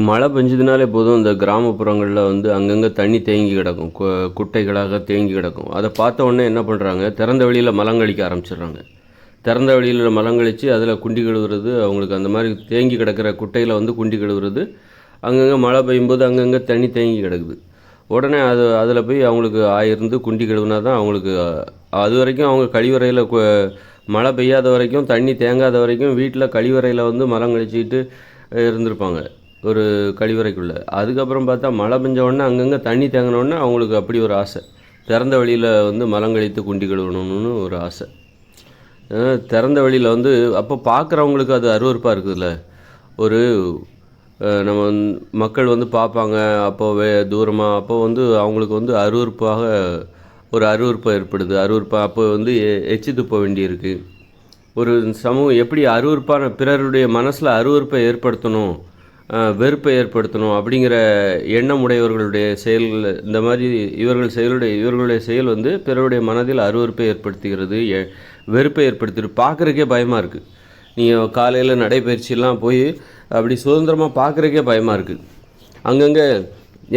மழை பெஞ்சதுனாலே போதும் இந்த கிராமப்புறங்களில் வந்து அங்கங்கே தண்ணி தேங்கி கிடக்கும், குட்டைகளாக தேங்கி கிடக்கும். அதை பார்த்த உடனே என்ன பண்ணுறாங்க, திறந்த வெளியில் மலங்கழிக்க ஆரம்பிச்சிடுறாங்க. திறந்த வெளியில் மலங்கழித்து அதில் குண்டி கழுவுறது, அவங்களுக்கு அந்த மாதிரி தேங்கி கிடக்கிற குட்டையில் வந்து குண்டி கழுவுறது. அங்கங்கே மழை பெய்யும்போது அங்கங்கே தண்ணி தேங்கி கிடக்குது. உடனே அதில் போய் அவங்களுக்கு ஆயிருந்து குண்டி கழுவுனா தான் அவங்களுக்கு அது வரைக்கும் அவங்க கழிவறையில் மழை பெய்யாத வரைக்கும், தண்ணி தேங்காத வரைக்கும் வீட்டில் கழிவறையில் வந்து மலங்கழிச்சிக்கிட்டு இருந்திருப்பாங்க ஒரு கழிவறைக்குள்ளே. அதுக்கப்புறம் பார்த்தா மழை பெஞ்ச உடனே அங்கங்கே தண்ணி தேங்கினோடனே அவங்களுக்கு அப்படி ஒரு ஆசை, திறந்த வழியில் வந்து மலங்கழித்து குண்டி கழுவணும்னு ஒரு ஆசை. திறந்த வழியில் வந்து அப்போ பார்க்குறவங்களுக்கு அது அருவருப்பாக இருக்குதுல்ல. ஒரு நம்ம மக்கள் வந்து பார்ப்பாங்க, அப்போ தூரமாக, அப்போ வந்து அவங்களுக்கு வந்து ஒரு அருவருப்பு ஏற்படுது. அப்போ வந்து எச்சி துப்ப வேண்டியிருக்கு. ஒரு சமூகம் எப்படி அருவருப்பான பிறருடைய மனசில் அருவருப்பை ஏற்படுத்தணும், வெறுப்பை ஏற்படுத்தணும் அப்படிங்கிற எண்ணம் உடையவர்களுடைய செயல்கள், இந்த மாதிரி இவர்களுடைய செயல் வந்து பிறருடைய மனதில் அருவருப்பை ஏற்படுத்துகிறது, வெறுப்பை ஏற்படுத்திட்டு பார்க்குறக்கே பயமாக இருக்குது. நீங்கள் காலையில் நடைபயிற்சியெல்லாம் போய் அப்படி சுதந்திரமாக பார்க்குறக்கே பயமாக இருக்குது. அங்கங்கே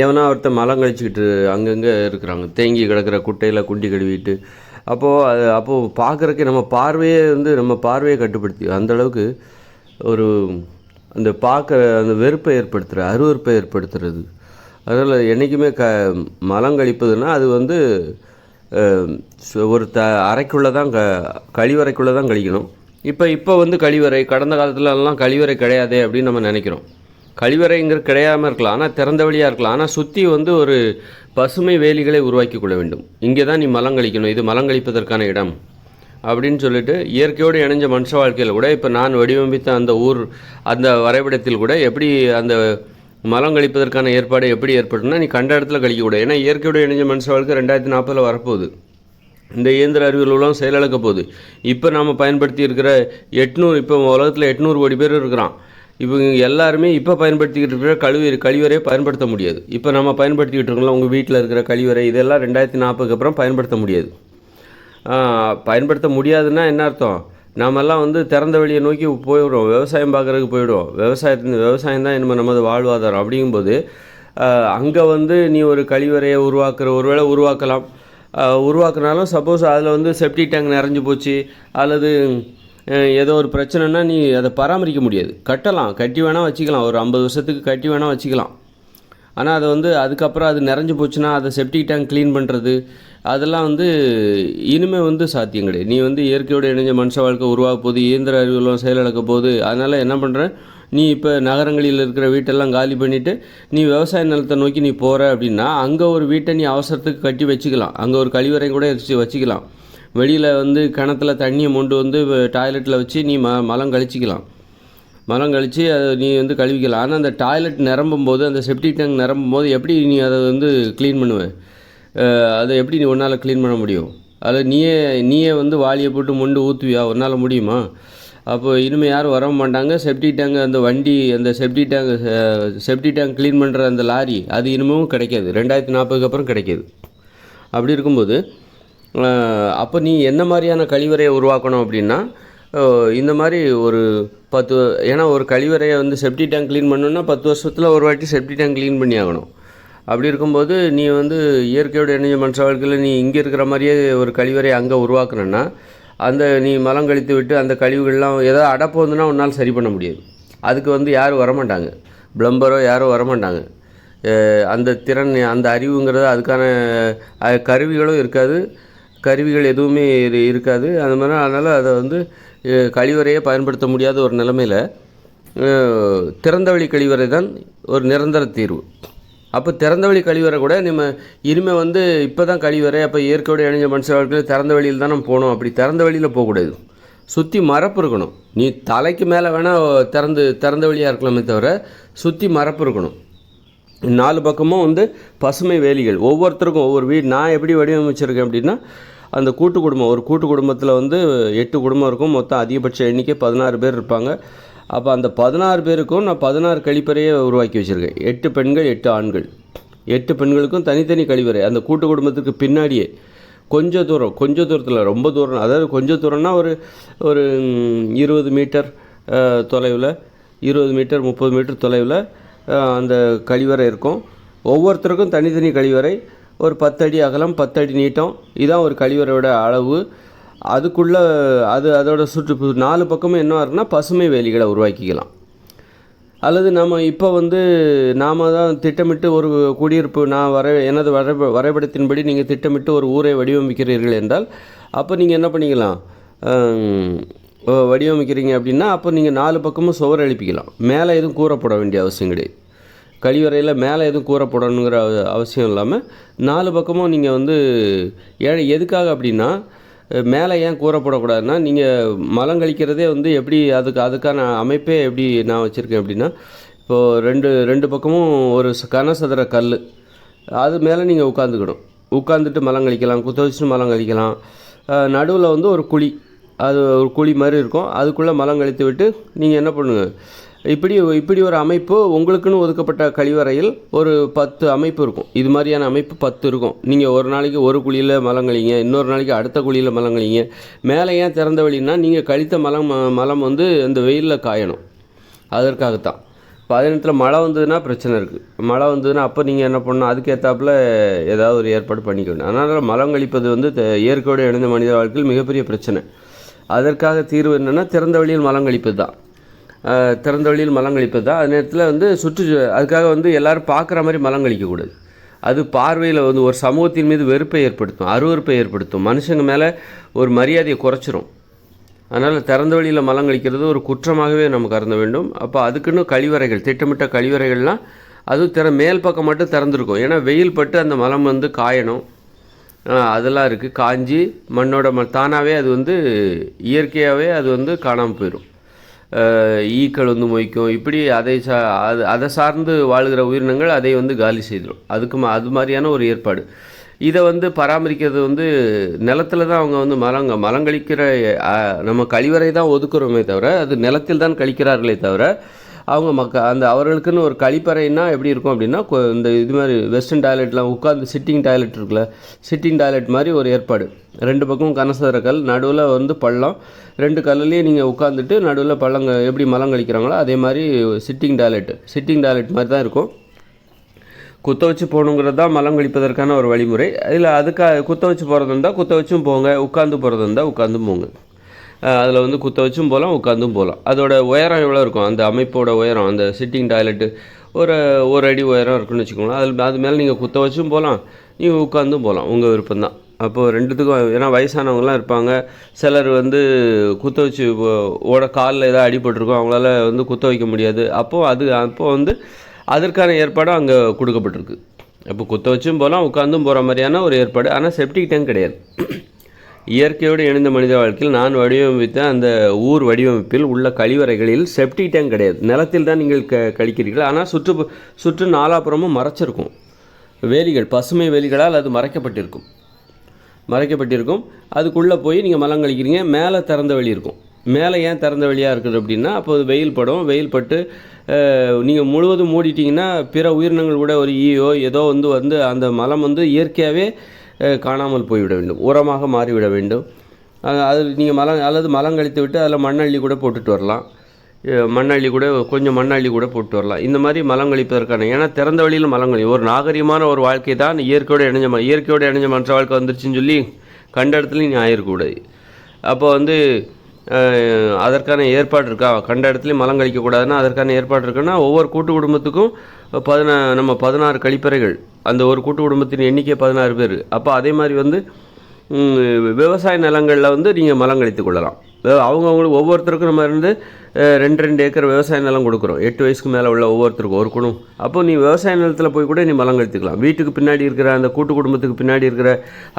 எவனா ஒருத்தர் மலம் கழிச்சிக்கிட்டு அங்கங்கே இருக்கிறாங்க, தேங்கி கிடக்கிற குட்டையில் குண்டி கழுவிட்டு. அப்போது பார்க்குறக்கே நம்ம பார்வையை கட்டுப்படுத்தி அந்தளவுக்கு ஒரு அந்த வெறுப்பை ஏற்படுத்துகிற, அருவருப்பை ஏற்படுத்துறது. அதனால் என்றைக்குமே மலம் கழிப்பதுன்னா அது வந்து ஒரு அறைக்குள்ளே தான், கழிவறைக்குள்ளே தான் கழிக்கணும். இப்போ வந்து கழிவறை, கடந்த காலத்துலலாம் கழிவறை கிடையாதே அப்படின்னு நம்ம நினைக்கிறோம். கழிவறைங்கிற கிடையாமல் இருக்கலாம், ஆனால் திறந்த வழியாக இருக்கலாம். ஆனால் சுற்றி வந்து ஒரு பசுமை வேலிகளை உருவாக்கி கொள்ள வேண்டும். இங்கே தான் நீ மலம் கழிக்கணும், இது மலம் கழிப்பதற்கான இடம் அப்படின்னு சொல்லிட்டு இயற்கையோடு இணைஞ்ச மனுஷ வாழ்க்கையில் கூட இப்போ நான் வடிவமைத்த அந்த வரைபடத்தில் கூட எப்படி அந்த மலம் கழிப்பதற்கான ஏற்பாடு எப்படி ஏற்படும்னா, நீ கண்ட இடத்துல கழிக்கக்கூடாது. ஏன்னா இயற்கையோடு இணைஞ்ச மனுஷ வாழ்க்கை 2040 வரப்போகுது. இந்த இயந்திர அறிவியல் உலகம் செயலிழக்க போகுது. இப்போ நாம் பயன்படுத்தி இருக்கிற 800, இப்போ உலகத்தில் 800 கோடி பேர் இருக்கிறான். இவங்க எல்லாருமே இப்போ பயன்படுத்திக்கிட்டு இருக்கிற கழிவறையை பயன்படுத்த முடியாது. இப்போ நம்ம பயன்படுத்திக்கிட்டு இருக்கோம்ல, உங்கள் வீட்டில் இருக்கிற கழிவறை, இதெல்லாம் 2040 அப்புறம் பயன்படுத்த முடியாது. பயன்படுத்த முடியாதுன்னா என்ன அர்த்தம், நாமெல்லாம் வந்து திறந்த வெளியை நோக்கி போயிடுவோம், விவசாயம் பார்க்குறதுக்கு போயிடுவோம். விவசாயம் தான் இனிமேல் நமது வாழ்வாதாரம். அப்படிங்கும்போது அங்கே வந்து நீ ஒரு கழிவறையை ஒருவேளை உருவாக்குனாலும் சப்போஸ் அதில் வந்து செப்டி டேங்க் நிறைஞ்சு போச்சு அல்லது ஏதோ ஒரு பிரச்சனைனா நீ அதை பராமரிக்க முடியாது. கட்டி வேணால் வச்சுக்கலாம், ஒரு 50 வருஷத்துக்கு கட்டி வேணால் வச்சுக்கலாம். ஆனால் அதை வந்து அதுக்கப்புறம் அது நிறைஞ்சு போச்சுன்னா அதை செப்டிக் டேங்க் க்ளீன் பண்ணுறது, அதெல்லாம் வந்து இனிமேல் வந்து சாத்தியம் கிடையாது. நீ வந்து இயற்கையோடு இணைஞ்ச மனுஷ வாழ்க்கை உருவாக போகுது, இயந்திர அறிவியலும் செயலிழக்க போகுது. அதனால் என்ன பண்ணுற, நீ இப்போ நகரங்களில் இருக்கிற வீட்டெல்லாம் காலி பண்ணிவிட்டு நீ விவசாய நிலத்தை நோக்கி நீ போகிற அப்படின்னா, அங்கே ஒரு வீட்டை நீ அவசரத்துக்கு கட்டி வச்சுக்கலாம், அங்கே ஒரு கழிவறை கூட வச்சுக்கலாம். வெளியில் வந்து கிணத்துல தண்ணியை மொண்டு வந்து டாய்லெட்டில் வச்சு நீ மலம் கழித்து அதை நீ வந்து கழுவிக்கலாம். ஆனால் அந்த டாய்லெட் நிரம்பும் போது, அந்த செப்டிக் டேங்க் நிரம்பும் போது எப்படி நீ அதை வந்து க்ளீன் பண்ணுவேன்? அதை எப்படி நீ ஒன்றால் க்ளீன் பண்ண முடியும்? அதில் நீயே வந்து வாளியை போட்டு மொண்டு ஊற்றுவியா? ஒன்றால் முடியுமா? அப்போ இனிமேல் யாரும் வர மாட்டாங்க. செப்டிக் டேங்க் அந்த வண்டி, அந்த செப்டிக் டேங்க் க்ளீன் பண்ணுற அந்த லாரி, அது இனிமேவும் கிடைக்காது, 2040 அப்புறம் கிடைக்காது. அப்படி இருக்கும்போது அப்போ நீ என்ன மாதிரியான கழிவறையை உருவாக்கணும் அப்படின்னா, இந்த மாதிரி ஒரு 10, ஏன்னா ஒரு கழிவறையை வந்து செப்டிக் டேங்க் க்ளீன் பண்ணணுன்னா 10 வருஷத்தில் ஒரு வாட்டி செப்டிக் டேங்க் க்ளீன் பண்ணி ஆகணும். அப்படி இருக்கும்போது நீ வந்து இயற்கையோடு இணைஞ்ச மனுஷ வாழ்க்கையில் நீ இங்கே இருக்கிற மாதிரியே ஒரு கழிவறையை அங்கே உருவாக்கணுன்னா, நீ மலம் கழித்து விட்டு அந்த கழிவுகள்லாம் ஏதாவது அடப்பு வந்துன்னா உன்னால் சரி பண்ண முடியாது. அதுக்கு வந்து யாரும் வரமாட்டாங்க, ப்ளம்பரோ யாரும் வரமாட்டாங்க. அந்த திறன், அந்த அறிவுங்கிறது, அதுக்கான கருவிகளும் இருக்காது, கருவிகள் எதுவுமே இருக்காது. அந்த மாதிரி அதனால் அதை வந்து கழிவறையை பயன்படுத்த முடியாத ஒரு நிலைமையில் திறந்தவெளி கழிவறை தான் ஒரு நிரந்தர தீர்வு. அப்போ திறந்தவெளி கழிவறை கூட நம்ம இனிமேல் வந்து இப்போ தான் கழிவறை, அப்போ இயற்கையோடு இணைஞ்ச மனுஷ வாழ்க்கையில் திறந்த வெளியில் தான் நம்ம போகணும். அப்படி திறந்த வெளியில் போகக்கூடாது, சுற்றி மரப்பு இருக்கணும். நீ தலைக்கு மேலே வேணால் திறந்த வழியாக இருக்கலாமே தவிர சுற்றி மரப்பு இருக்கணும். 4 பக்கமும் வந்து பசுமை வேலிகள், ஒவ்வொருத்தருக்கும் ஒவ்வொரு வீடு. நான் எப்படி வடிவமைச்சிருக்கேன் அப்படின்னா, அந்த ஒரு கூட்டு குடும்பத்தில் வந்து 8 குடும்பம் இருக்கும். மொத்தம் அதிகபட்ச எண்ணிக்கை 16 பேர் இருப்பாங்க. அப்போ அந்த 16 பேருக்கும் நான் 16 கழிப்பறையை உருவாக்கி வச்சுருக்கேன். 8 பெண்கள் 8 ஆண்கள். 8 பெண்களுக்கும் தனித்தனி கழிவறை. அந்த கூட்டு குடும்பத்துக்கு பின்னாடியே கொஞ்சம் தூரத்தில், ரொம்ப தூரம், அதாவது கொஞ்சம் தூரம்னா ஒரு 20 மீட்டர் தொலைவில் 20 மீட்டர் 30 மீட்டர் தொலைவில் அந்த கழிவறை இருக்கும். ஒவ்வொருத்தருக்கும் தனித்தனி கழிவறை, ஒரு 10 அடி அகலம் 10 அடி நீட்டம், இதுதான் ஒரு கழிவறையோட அளவு. அதுக்குள்ளே அதோட 4 பக்கமும் என்ன இருக்குன்னா பசுமை வேலிகளை உருவாக்கிக்கலாம். அல்லது நம்ம இப்போ நாம் தான் திட்டமிட்டு ஒரு குடியிருப்பு எனது வரைபடத்தின்படி நீங்கள் திட்டமிட்டு ஒரு ஊரை வடிவமைக்கிறீர்கள் என்றால் அப்போ நீங்கள் என்ன பண்ணிக்கலாம், வடிவமைக்கிறீங்க அப்படின்னா அப்போ நீங்கள் 4 பக்கமும் சுவர் எழுப்பிக்கலாம். மேலே எதுவும் கூறப்பட வேண்டிய அவசியம் கிடையாது. கழிவறையில் மேலே எதுவும் கூறப்படணுங்கிற அவசியம் இல்லாமல் 4 பக்கமும் நீங்கள் எதுக்காக அப்படின்னா, மேலே ஏன் கூறப்படக்கூடாதுன்னா, நீங்கள் மலம் கழிக்கிறதே எப்படி அதுக்கான அமைப்பே எப்படி நான் வச்சுருக்கேன் அப்படின்னா, இப்போது ரெண்டு பக்கமும் ஒரு கனசதுர கல், அது மேலே நீங்கள் உட்காந்துட்டு மலம் கழிக்கலாம், குத்த வச்சுட்டு மலம் கழிக்கலாம். நடுவில் ஒரு குழி, அது ஒரு குழி மாதிரி இருக்கும், அதுக்குள்ளே மலம் கழித்து விட்டு நீங்கள் என்ன பண்ணுங்கள், இப்படி ஒரு அமைப்பு உங்களுக்குன்னு ஒதுக்கப்பட்ட கழிவறையில் ஒரு 10 அமைப்பு இருக்கும். இது மாதிரியான அமைப்பு 10 இருக்கும். நீங்கள் ஒரு நாளைக்கு ஒரு குழியில் மலங்கழிங்க, இன்னொரு நாளைக்கு அடுத்த குழியில் மலங்கழிங்க. மேலே ஏன் திறந்த வழின்னா, நீங்கள் கழித்த மலம் அந்த வெயிலில் காயணும், அதற்காகத்தான். இப்போ அதே நேரத்தில் மழை வந்ததுன்னா பிரச்சனை இருக்குது. மழை வந்ததுன்னா அப்போ நீங்கள் என்ன பண்ணணும், அதுக்கேற்றாப்புல ஏதாவது ஒரு ஏற்பாடு பண்ணிக்கணும். அதனால் மலம் கழிப்பது இயற்கையோடு இணைந்த மனித வாழ்க்கையில் மிகப்பெரிய பிரச்சனை. அதற்காக தீர்வு என்னென்னா திறந்த வழியில் மலம் கழிப்பது தான். திறந்த வழியில் மலம் கழிப்பது தான். அதே நேரத்தில் அதுக்காக எல்லோரும் பார்க்குற மாதிரி மலம் கழிக்கக்கூடாது. அது பார்வையில் ஒரு சமூகத்தின் மீது வெறுப்பை ஏற்படுத்தும், அருவருப்பை ஏற்படுத்தும், மனுஷங்க மேலே ஒரு மரியாதையை குறைச்சிரும். அதனால் திறந்த வழியில் மலம் கழிக்கிறது ஒரு குற்றமாகவே நம்ம கருத வேண்டும். அப்போ அதுக்குன்னு கழிவறைகள், திட்டமிட்ட கழிவறைகள்லாம் அதுவும் மேல் பக்கம் மட்டும் திறந்துருக்கும். ஏன்னா வெயில் பட்டு அந்த மலம் காயணும், அதெல்லாம் இருக்குது. காஞ்சி மண்ணோட தானாகவே அது இயற்கையாகவே அது காணாமல் போயிடும். ஈக்கள் மொய்க்கும். இப்படி அதை சார்ந்து வாழ்கிற உயிரினங்கள் அதை காலி செய்திடும். அது மாதிரியான ஒரு ஏற்பாடு. இதை பராமரிக்கிறது நிலத்தில் தான் அவங்க மலம் கழிக்கிற நம்ம கழிவறை தான் ஒதுக்குறோமே தவிர, அது நிலத்தில் தான் கழிக்கிறார்களே தவிர, அவங்க அவர்களுக்குன்னு ஒரு கழிப்பறைன்னா எப்படி இருக்கும் அப்படின்னா, இது மாதிரி வெஸ்டர்ன் டாய்லெட்லாம் உட்காந்து சிட்டிங் டாய்லெட் இருக்குல்ல, சிட்டிங் டாய்லெட் மாதிரி ஒரு ஏற்பாடு. 2 பக்கமும் கனசதுர கல், நடுவில் பள்ளம், 2 கல்லுலேயே நீங்கள் உட்காந்துட்டு நடுவில் பள்ளங்க எப்படி மலம் கழிக்கிறாங்களோ அதே மாதிரி சிட்டிங் டாய்லெட் மாதிரி தான் இருக்கும். குத்த வச்சு போகணுங்கிறது தான் மலம் கழிப்பதற்கான ஒரு வழிமுறை. இதில் குத்த வச்சு போகிறது இருந்தால் குத்த வச்சும் போங்க, உட்காந்து போகிறது இருந்தால் உட்காந்தும் போங்க. அதில் குத்த வச்சும் போகலாம், உட்காந்தும் போகலாம். அதோட உயரம் எவ்வளோ இருக்கும், அந்த அமைப்போட உயரம், அந்த சிட்டிங் டாய்லெட்டு ஒரு அடி உயரம் இருக்குன்னு வச்சுக்கோங்களேன். அது மேலே நீங்கள் குத்த வச்சும் போகலாம், நீங்கள் உட்காந்தும் போகலாம், உங்கள் விருப்பம்தான். அப்போது ரெண்டுத்துக்கும், ஏன்னா வயசானவங்களாம் இருப்பாங்க, சிலர் குத்த வச்சு காலில் ஏதாவது அடிபட்டிருக்கும், அவங்களால குத்த வைக்க முடியாது. அப்போது அதற்கான ஏற்பாடும் அங்கே கொடுக்கப்பட்டிருக்கு. அப்போ குத்த வச்சும் போகலாம், உட்காந்தும் போகிற மாதிரியான ஒரு ஏற்பாடு. ஆனால் செப்டிக் டேங்க் கிடையாது. இயற்கையோடு இணைந்த மனித வாழ்க்கையில் நான் வடிவமைத்த அந்த ஊர் வடிவமைப்பில் உள்ள கழிவறைகளில் செப்டிக் டேங்க் கிடையாது. நிலத்தில் தான் நீங்கள் கழிக்கிறீர்கள். ஆனால் சுற்று நாலாப்புறமும் மறைச்சிருக்கும் வேலிகள், பசுமை வேலிகளால் அது மறைக்கப்பட்டிருக்கும். அதுக்குள்ளே போய் நீங்கள் மலம் கழிக்கிறீங்க. மேலே திறந்த வெளி இருக்கும். மேலே ஏன் திறந்த வெளியாக இருக்குது அப்படின்னா, அப்போது வெயில் பட்டு நீங்கள் முழுவதும் மூடிட்டிங்கன்னா பிற உயிரினங்கள் கூட ஒரு ஈயோ ஏதோ அந்த மலம் இயற்கையாகவே காணாமல் போய்விட வேண்டும், உரமாக மாறிவிட வேண்டும். அது நீங்கள் மலம் கழித்து விட்டு அதில் மண்ணள்ளி கூட போட்டுட்டு வரலாம். கொஞ்சம் மண்ணள்ளி கூட போட்டு வரலாம். இந்த மாதிரி மலம் கழிப்பதற்கான, ஏன்னா திறந்த வழியில் மலம் கழி ஒரு நாகரிகமான ஒரு வாழ்க்கை தான். இயற்கையோடு இணைஞ்ச மற்ற வாழ்க்கை வந்துருச்சுன்னு சொல்லி கண்ட இடத்துலையும் நீ ஆயிருக்கூடாது. அப்போ அதற்கான ஏற்பாடு இருக்கா, கண்ட இடத்துலையும் மலம் கழிக்கக்கூடாதுன்னா அதற்கான ஏற்பாடு இருக்குன்னா, ஒவ்வொரு கூட்டு குடும்பத்துக்கும் 16 கழிப்பறைகள், அந்த ஒரு கூட்டு குடும்பத்தின் எண்ணிக்கை 16 பேர். அப்போ அதே மாதிரி விவசாய நிலங்களில் நீங்கள் மலம் கழித்து கொள்ளலாம். அவங்கவுங்களுக்கு ஒவ்வொருத்தருக்கும் நம்ம 2 ஏக்கர் விவசாய நிலம் கொடுக்குறோம். 8 வயசுக்கு மேலே உள்ள ஒவ்வொருத்தருக்கும் ஒரு குடும்பம். அப்போ நீ விவசாய நிலத்தில் போய் கூட நீ மலம் கழித்துக்கலாம். வீட்டுக்கு பின்னாடி இருக்கிற அந்த கூட்டு குடும்பத்துக்கு பின்னாடி இருக்கிற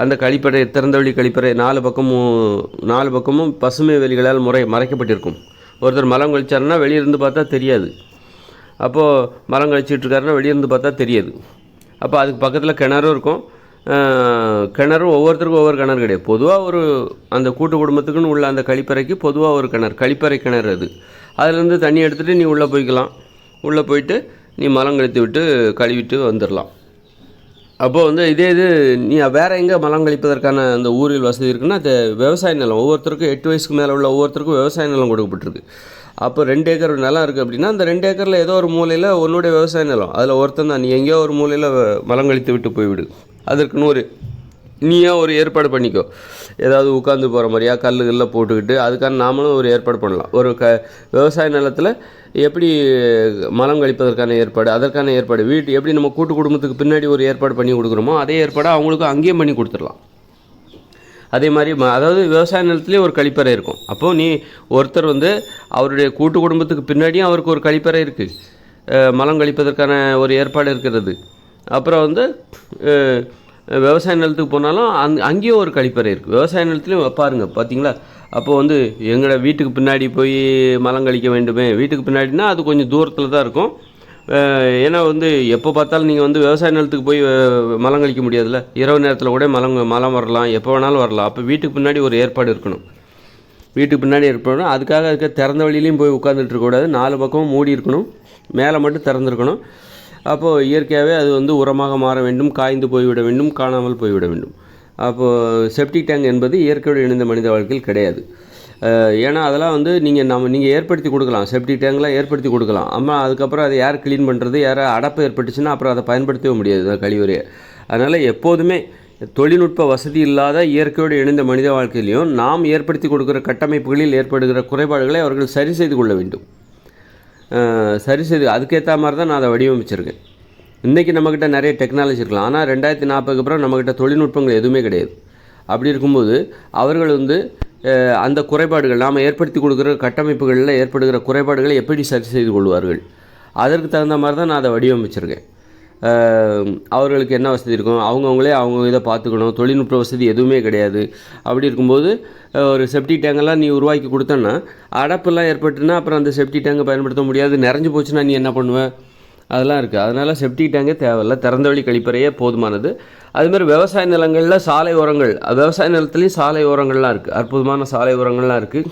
அந்த கழிப்பறை, திறந்தவெளி கழிப்பறை, 4 பக்கமும் பசுமை வேலிகளால் மறைக்கப்பட்டிருக்கும். ஒருத்தர் மலம் கழிச்சாருன்னா வெளியிருந்து பார்த்தா தெரியாது. அப்போது மலம் கழிச்சிட்டு இருக்காருன்னா வெளியிருந்து பார்த்தா தெரியாது. அப்போ அதுக்கு பக்கத்தில் கிணறும் இருக்கும். கிணறும் ஒவ்வொருத்தருக்கும் ஒவ்வொரு கிணறு கிடையாது. பொதுவாக அந்த கூட்டு குடும்பத்துக்குன்னு உள்ள அந்த கழிப்பறைக்கு பொதுவாக ஒரு கிணறு, கழிப்பறை கிணறு. அதுலேருந்து தண்ணி எடுத்துகிட்டு நீ உள்ளே போய்க்கலாம். உள்ளே போயிட்டு நீ மலம் கழித்து விட்டு கழுவிட்டு வந்துடலாம். அப்போது இது நீ வேறு எங்கே மலம் கழிப்பதற்கான அந்த ஊரில் வசதி இருக்குன்னா, விவசாய நிலம் ஒவ்வொருத்தருக்கும் 8 வயசுக்கு மேலே உள்ள ஒவ்வொருத்தருக்கும் விவசாய நிலம் கொடுக்கப்பட்டிருக்கு. அப்போ 2 ஏக்கர் நிலம் இருக்குது அப்படின்னா அந்த 2 ஏக்கரில் ஏதோ ஒரு மூலையில் உன்னுடைய விவசாய நிலம், அதில் ஒருத்தன் தான், நீ எங்கேயோ ஒரு மூலையில் மலங்கழித்து விட்டு போய்விடு. அதற்கு நீயே ஒரு ஏற்பாடு பண்ணிக்கோ. ஏதாவது உட்காந்து போகிற மாதிரியா கல்லுகளில் போட்டுக்கிட்டு அதுக்கான நாமளும் ஒரு ஏற்பாடு பண்ணலாம். ஒரு விவசாய நிலத்தில் எப்படி மலம் கழிப்பதற்கான ஏற்பாடு, அதற்கான ஏற்பாடு எப்படி நம்ம கூட்டு குடும்பத்துக்கு பின்னாடி ஒரு ஏற்பாடு பண்ணி கொடுக்குறோமோ அதே ஏற்பாடு அவங்களுக்கும் அங்கேயும் பண்ணி கொடுத்துடலாம். அதே மாதிரி அதாவது விவசாய நிலத்துலேயே ஒரு கழிப்பறை இருக்கும். அப்போது நீ ஒருத்தர் அவருடைய கூட்டு குடும்பத்துக்கு பின்னாடியும் அவருக்கு ஒரு கழிப்பறை இருக்குது, மலம் கழிப்பதற்கான ஒரு ஏற்பாடு இருக்கிறது. அப்புறம் விவசாய நிலத்துக்கு போனாலும் அங்கேயும் ஒரு கழிப்பறை இருக்குது. விவசாய நிலத்துலையும் பார்த்தீங்களா? அப்போது எங்களோட வீட்டுக்கு பின்னாடி போய் மலம் கழிக்க வேண்டுமே, வீட்டுக்கு பின்னாடினா அது கொஞ்சம் தூரத்தில் தான் இருக்கும். ஏன்னா எப்போ பார்த்தாலும் நீங்கள் விவசாய நிலத்துக்கு போய் மலம் கழிக்க முடியாதுல்ல. இரவு நேரத்தில் கூட மலம் வரலாம், எப்போ வேணாலும் வரலாம். அப்போ வீட்டுக்கு பின்னாடி ஒரு ஏற்பாடு இருக்கணும். வீட்டுக்கு பின்னாடி ஏற்பாடு அதுக்காக திறந்த வழியிலையும் போய் உட்காந்துட்டு இருக்கக்கூடாது. 4 பக்கமும் மூடி இருக்கணும், மேலே மட்டும் திறந்துருக்கணும். அப்போது இயற்கையாகவே அது உரமாக மாற வேண்டும், காய்ந்து போய்விட வேண்டும், காணாமல் போய்விட வேண்டும். அப்போது செப்டிக் டேங்க் என்பது இயற்கையோடு இணைந்த மனித வாழ்க்கையில் கிடையாது. ஏன்னா அதெல்லாம் நீங்கள் ஏற்படுத்தி கொடுக்கலாம், செப்டிக் டேங்க்லாம் ஏற்படுத்தி கொடுக்கலாம். அம்மா அதுக்கப்புறம் அதை யார் க்ளீன் பண்ணுறது, யாரை அடப்பு ஏற்பட்டுச்சுன்னா அப்புறம் அதை பயன்படுத்தவே முடியாது கழிவறையை. அதனால் எப்போதுமே தொழில்நுட்ப வசதி இல்லாத இயற்கையோடு இணைந்த மனித வாழ்க்கையிலையும் நாம் ஏற்படுத்தி கொடுக்குற கட்டமைப்புகளில் ஏற்படுகிற குறைபாடுகளை அவர்கள் சரி செய்து கொள்ள வேண்டும். அதுக்கேற்ற மாதிரி தான் நான் அதை வடிவமைச்சிருக்கேன். இன்றைக்கி நம்மக்கிட்ட நிறைய டெக்னாலஜி இருக்கலாம், ஆனால் 2040க்கு அப்புறம் நம்மக்கிட்ட தொழில்நுட்பங்கள் எதுவுமே கிடையாது. அப்படி இருக்கும்போது அவர்கள் அந்த குறைபாடுகள் நாம் ஏற்படுத்தி கொடுக்குற கட்டமைப்புகளில் ஏற்படுகிற குறைபாடுகளை எப்படி சரி செய்து கொள்வார்கள், அதற்கு தகுந்த மாதிரி தான் நான் அதை வடிவமைச்சிருக்கேன். அவர்களுக்கு என்ன வசதி இருக்கும், அவங்கவுங்களே அவங்க இதை பார்த்துக்கணும், தொழில்நுட்ப வசதி எதுவுமே கிடையாது. அப்படி இருக்கும்போது ஒரு செப்டிக் டேங்கெல்லாம் நீ உருவாக்கி கொடுத்தோன்னா அடப்பெல்லாம் ஏற்பட்டுன்னா அப்புறம் அந்த செப்டிக் டேங்கை பயன்படுத்த முடியாது, நிறைஞ்சு போச்சுன்னா நீ என்ன பண்ணுவேன், அதெல்லாம் இருக்குது. அதனால் செப்டிக் டேங்கே தேவையில்லை, திறந்தவெளி கழிப்பறையே போதுமானது. அதுமாதிரி விவசாய நிலங்களில் சாலை ஓரங்கள், விவசாய நிலத்துலேயும் சாலை ஓரங்கள்லாம் இருக்குது, அற்புதமான சாலை ஓரங்கள்லாம் இருக்குது.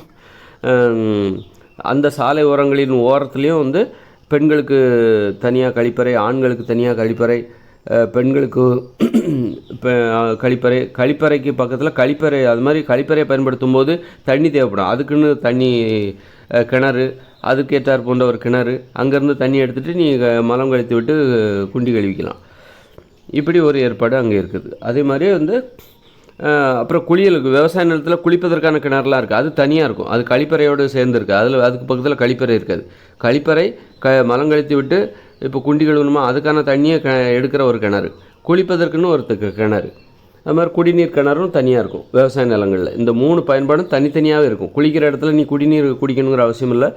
அந்த சாலை ஓரங்களின் ஓரத்துலேயும் பெண்களுக்கு தனியாக கழிப்பறை, ஆண்களுக்கு தனியாக கழிப்பறை, பெண்களுக்கு கழிப்பறைக்கு பக்கத்தில் கழிப்பறை, அது மாதிரி கழிப்பறையை பயன்படுத்தும் போது தண்ணி தேவைப்படும். அதுக்குன்னு தண்ணி கிணறு, அதுக்கேற்றார் போன்ற ஒரு கிணறு, அங்கேருந்து தண்ணி எடுத்துகிட்டு நீ மலம் கழித்து விட்டு குண்டி கழுவிக்கலாம். இப்படி ஒரு ஏற்பாடு அங்கே இருக்குது. அதே மாதிரி அப்புறம் குளியலுக்கு விவசாய நிலத்தில் குளிப்பதற்கான கிணறுலாம் இருக்குது, அது தனியாக இருக்கும், அது கழிப்பறையோடு சேர்ந்துருக்கு. அதுக்கு பக்கத்தில் கழிப்பறை இருக்காது. கழிப்பறை மலம் கழித்து விட்டு இப்போ குண்டி கழுவணுமா அதுக்கான தண்ணியை எடுக்கிற ஒரு கிணறு, குளிப்பதற்குன்னு ஒரு கிணறு, அது மாதிரி குடிநீர் கிணறும் தனியாக இருக்கும். விவசாய நிலங்களில் இந்த 3 பயன்பாடும் தனித்தனியாகவே இருக்கும். குளிக்கிற இடத்துல நீ குடிநீர் குடிக்கணுங்கிற அவசியம் இல்லை.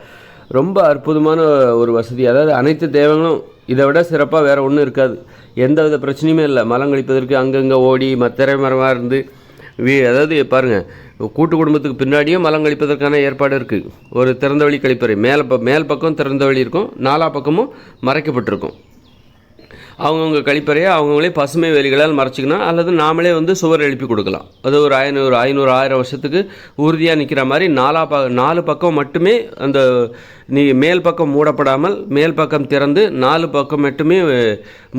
ரொம்ப அற்புதமான ஒரு வசதி. அதாவது அனைத்து தேவைகளும் இதை விட சிறப்பாக வேறு ஒன்றும் இருக்காது. எந்த வித பிரச்சனையுமே இல்லை. மலம் கழிப்பதற்கு அங்கங்கே ஓடி திரைமரமாக இருந்து அதாவது பாருங்கள், கூட்டு குடும்பத்துக்கு பின்னாடியும் மலம் கழிப்பதற்கான ஏற்பாடு இருக்குது. ஒரு திறந்தவெளி கழிப்பறை, மேல் பக்கம் திறந்தவெளி இருக்கும், 4 பக்கமும் மறைக்கப்பட்டிருக்கும். அவங்கவுங்க கழிப்பறையை அவங்கவுங்களே பசுமை வேலிகளால் மறைச்சிக்கணும், அல்லது நாமளே சுவர் எழுப்பி கொடுக்கலாம். அது ஒரு 500 1000 வருஷத்துக்கு உறுதியாக நிற்கிற மாதிரி 4 பக்கம் மட்டுமே அந்த நீ மேல் பக்கம் மூடப்படாமல் மேல் பக்கம் திறந்து 4 பக்கம் மட்டுமே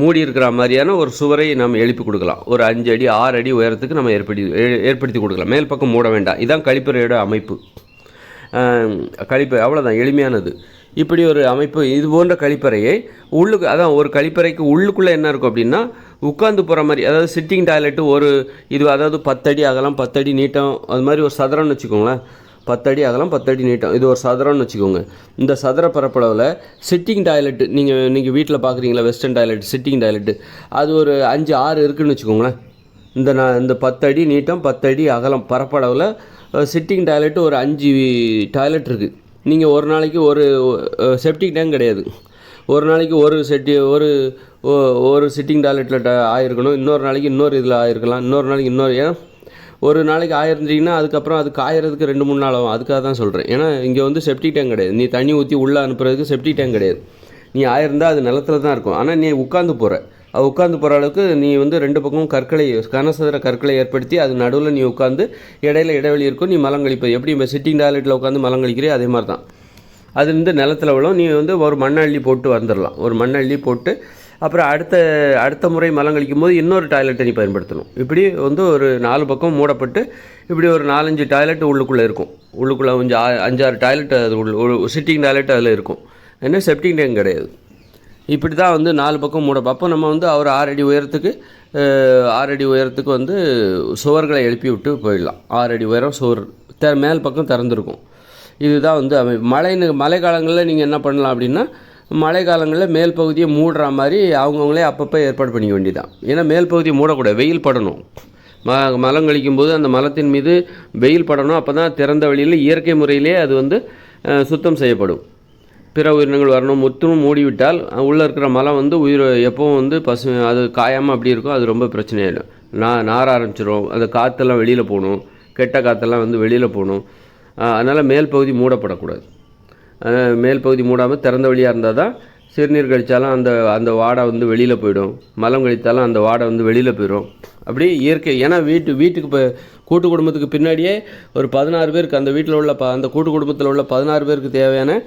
மூடி இருக்கிற மாதிரியான ஒரு சுவரை நம்ம எழுப்பி கொடுக்கலாம். ஒரு 5 அடி 6 அடி உயரத்துக்கு நம்ம ஏற்படுத்தி கொடுக்கலாம். மேல் பக்கம் மூட வேண்டாம். இதுதான் கழிப்பறையோட அமைப்பு. கழிப்பறை அவ்வளோதான், எளிமையானது. இப்படி ஒரு அமைப்பு, இது போன்ற கழிப்பறையை அதான் ஒரு கழிப்பறைக்கு உள்ளுக்குள்ளே என்ன இருக்கும் அப்படின்னா உட்காந்து போகிற மாதிரி, அதாவது சிட்டிங் டாய்லெட்டு அதாவது 10 அடி அகலம் 10 அடி நீட்டம், அது மாதிரி ஒரு சதுரம்னு வச்சுக்கோங்களேன். 10 அடி அகலம் 10 அடி நீட்டம், இது ஒரு சதுரம்னு வச்சுக்கோங்க. இந்த சதுர பரப்பளவில் சிட்டிங் டாய்லெட்டு நீங்கள் வீட்டில் பார்க்குறீங்களா, வெஸ்டர்ன் டாய்லெட், சிட்டிங் டாய்லெட்டு, அது ஒரு 5-6 இருக்குதுன்னு வச்சுக்கோங்களேன். இந்த 10 அடி நீட்டம் 10 அடி அகலம் பரப்பளவில் சிட்டிங் டாய்லெட்டு ஒரு 5 டாய்லெட் இருக்குது. நீங்கள் ஒரு நாளைக்கு ஒரு செப்டிக் டேங்க் கிடையாது, ஒரு நாளைக்கு ஒரு சிட்டிங் டாய்லெட்டில் ஆயிருக்கணும், இன்னொரு நாளைக்கு இன்னொரு இதில் ஆயிருக்கலாம், இன்னொரு நாளைக்கு இன்னொரு. ஏன்னா ஒரு நாளைக்கு ஆயிருந்தீங்கன்னா அதுக்கப்புறம் அது காயறதுக்கு 2-3 நாள் ஆகும். அதுக்காக தான் சொல்கிறேன். ஏன்னா இங்கே செப்டிக் டேங்க் கிடையாது, நீ தண்ணி ஊற்றி உள்ளே அனுப்புறதுக்கு செப்டிக் டேங்க் கிடையாது. நீ ஆயிருந்தால் அது நிலத்தில் தான் இருக்கும். ஆனால் நீ உட்காந்து போகிற அளவுக்கு நீ 2 பக்கமும் கனசதுர கற்களை ஏற்படுத்தி அது நடுவில் நீ உட்காந்து இடைவெளி இருக்கும். நீ மலம் கழிப்பது எப்படி இப்போ சிட்டிங் டாய்லெட்டில் உட்காந்து மலம் கழிக்கிறே அதே மாதிரி தான். அது நிலத்தில் விழும். நீ ஒரு மண்ணள்ளி போட்டு வந்துடலாம். ஒரு மண்ணள்ளி போட்டு அப்புறம் அடுத்த முறை மலம் கழிக்கும் போது இன்னொரு டாய்லெட்டை நீ பயன்படுத்தணும். இப்படி வந்து ஒரு 4 பக்கம் மூடப்பட்டு இப்படி ஒரு 4-5 டாய்லெட் உள்ளுக்குள்ளே இருக்கும். உள்ளுக்குள்ளே கொஞ்சம் 5-6 டாய்லெட் அது சிட்டிங் டாய்லெட் அதில் இருக்கும். என்ன செப்டிக் டேங்க் கிடையாது. இப்படி தான் வந்து 4 பக்கம் அப்போ நம்ம வந்து ஒரு 6 அடி உயரத்துக்கு வந்து சுவர்களை எழுப்பி விட்டு போயிடலாம். 6 அடி உயரம் சுவர் மேல் பக்கம் திறந்துருக்கும். இதுதான் வந்து மழை காலங்களில் நீங்கள் என்ன பண்ணலாம் அப்படின்னா, மழை காலங்களில் மேல் பகுதியை மூடுற மாதிரி அவங்கவுங்களே அப்பப்போ ஏற்பாடு பண்ணிக்க வேண்டியதான். ஏன்னா மேல் பகுதியை மூடக்கூடாது, வெயில் படணும். மலம் கழிக்கும்போது அந்த மலத்தின் மீது வெயில் படணும். அப்போ தான் திறந்த வெளியில் இயற்கை முறையிலே அது வந்து சுத்தம் செய்யப்படும். பிற உயிரினங்கள் வரணும். முற்றும் மூடிவிட்டால் உள்ளே இருக்கிற மலம் வந்து எப்பவும் வந்து அது காயாமல் அப்படி இருக்கும். அது ரொம்ப பிரச்சனையாயிடும். நார ஆரம்பிச்சிடும். அந்த காற்றெல்லாம் வெளியில் போகணும், கெட்ட காற்றெல்லாம் வந்து வெளியில் போகணும். அதனால் மேல் பகுதி மூடப்படக்கூடாது. மேல் பகுதி மூடாமல் திறந்த வழியாக இருந்தால் தான் சிறுநீர் கழித்தாலும் அந்த வாடை வந்து வெளியில் போயிடும். மலம் கழித்தாலும் அந்த வாடை வந்து வெளியில் போயிடும். அப்படி இயற்கை. ஏன்னா வீட்டுக்கு இப்போ கூட்டு குடும்பத்துக்கு பின்னாடியே ஒரு 16 பேருக்கு அந்த வீட்டில் உள்ள அந்த கூட்டு குடும்பத்தில் உள்ள 16 பேருக்கு தேவையான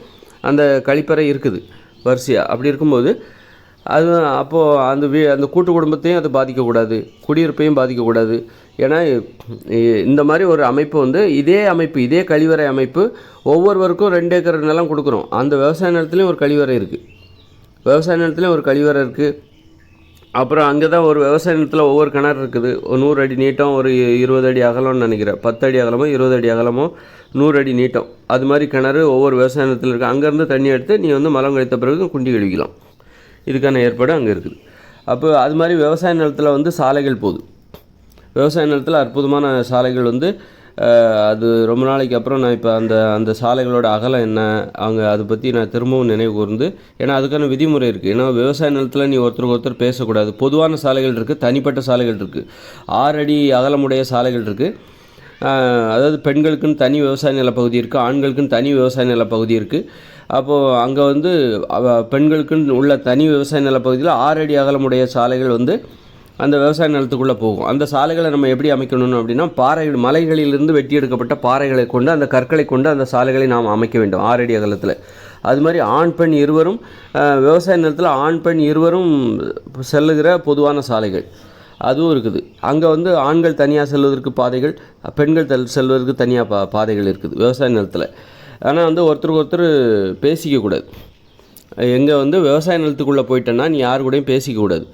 அந்த கழிப்பறை இருக்குது வரிசையாக. அப்படி இருக்கும்போது அது அப்போது அந்த கூட்டு குடும்பத்தையும் அது பாதிக்கக்கூடாது, குடியிருப்பையும் பாதிக்கக்கூடாது. ஏன்னா இந்த மாதிரி ஒரு அமைப்பு வந்து இதே கழிவறை அமைப்பு ஒவ்வொருவருக்கும் 2 ஏக்கர் நிலம் கொடுக்குறோம். அந்த விவசாய நிலத்துலேயும் ஒரு கழிவறை இருக்குது. அப்புறம் அங்கே தான் ஒரு விவசாய நிலத்தில் ஒவ்வொரு கிணறு இருக்குது. ஒரு 100 அடி நீட்டம், ஒரு 20 அடி அகலம்னு நினைக்கிறேன். 10 அடி அகலமோ 20 அடி அகலமோ 100 அடி நீட்டம், அது மாதிரி கிணறு ஒவ்வொரு விவசாய நிலத்தில் இருக்குது. அங்கேருந்து தண்ணி எடுத்து நீ வந்து மலம் கழித்த பிறகு குண்டி கழுவிக்கலாம். இதுக்கான ஏற்பாடு அங்கே இருக்குது. அப்போ அது மாதிரி விவசாய நிலத்தில் வந்து சாலைகள் போகுது. விவசாய நிலத்தில் அற்புதமான சாலைகள் வந்து அது ரொம்ப நாளைக்கு அப்புறம் நான் இப்போ அந்த சாலைகளோட அகலம் என்ன அதை பற்றி நான் திரும்பவும் நினைவு கூர்ந்து, ஏன்னா அதுக்கான விதிமுறை இருக்குது. ஏன்னா விவசாய நிலத்தில் நீ ஒருத்தர் பேசக்கூடாது. பொதுவான சாலைகள் இருக்குது, தனிப்பட்ட சாலைகள் இருக்குது. 6 அடி அகலமுடைய சாலைகள் இருக்குது. அதாவது பெண்களுக்குன்னு தனி விவசாய நிலப்பகுதி இருக்குது, ஆண்களுக்குன்னு தனி விவசாய நிலப்பகுதி இருக்குது. அப்போது அங்கே வந்து பெண்களுக்குன்னு உள்ள தனி விவசாய நிலப்பகுதியில் 6 அடி அகலமுடைய சாலைகள் வந்து அந்த விவசாய நிலத்துக்குள்ளே போகும். அந்த சாலைகளை நம்ம எப்படி அமைக்கணும் அப்படின்னா, மலைகளிலிருந்து வெட்டி எடுக்கப்பட்ட பாறைகளை கொண்டு, அந்த கற்களை கொண்டு அந்த சாலைகளை நாம் அமைக்க வேண்டும் 6 அடி அகலத்தில். அது மாதிரி ஆண் பெண் இருவரும் விவசாய நிலத்தில் ஆண் பெண் இருவரும் செல்லுகிற பொதுவான சாலைகள் அதுவும் இருக்குது. அங்கே வந்து ஆண்கள் தனியாக செல்வதற்கு பாதைகள், பெண்கள் செல்வதற்கு தனியாக பாதைகள் இருக்குது விவசாய நிலத்தில். ஆனால் வந்து ஒருத்தர் பேசிக்கக்கூடாது. எங்கே வந்து விவசாய நிலத்துக்குள்ளே போயிட்டேன்னா நீ யாரு கூடயும் பேசிக்கக்கூடாது.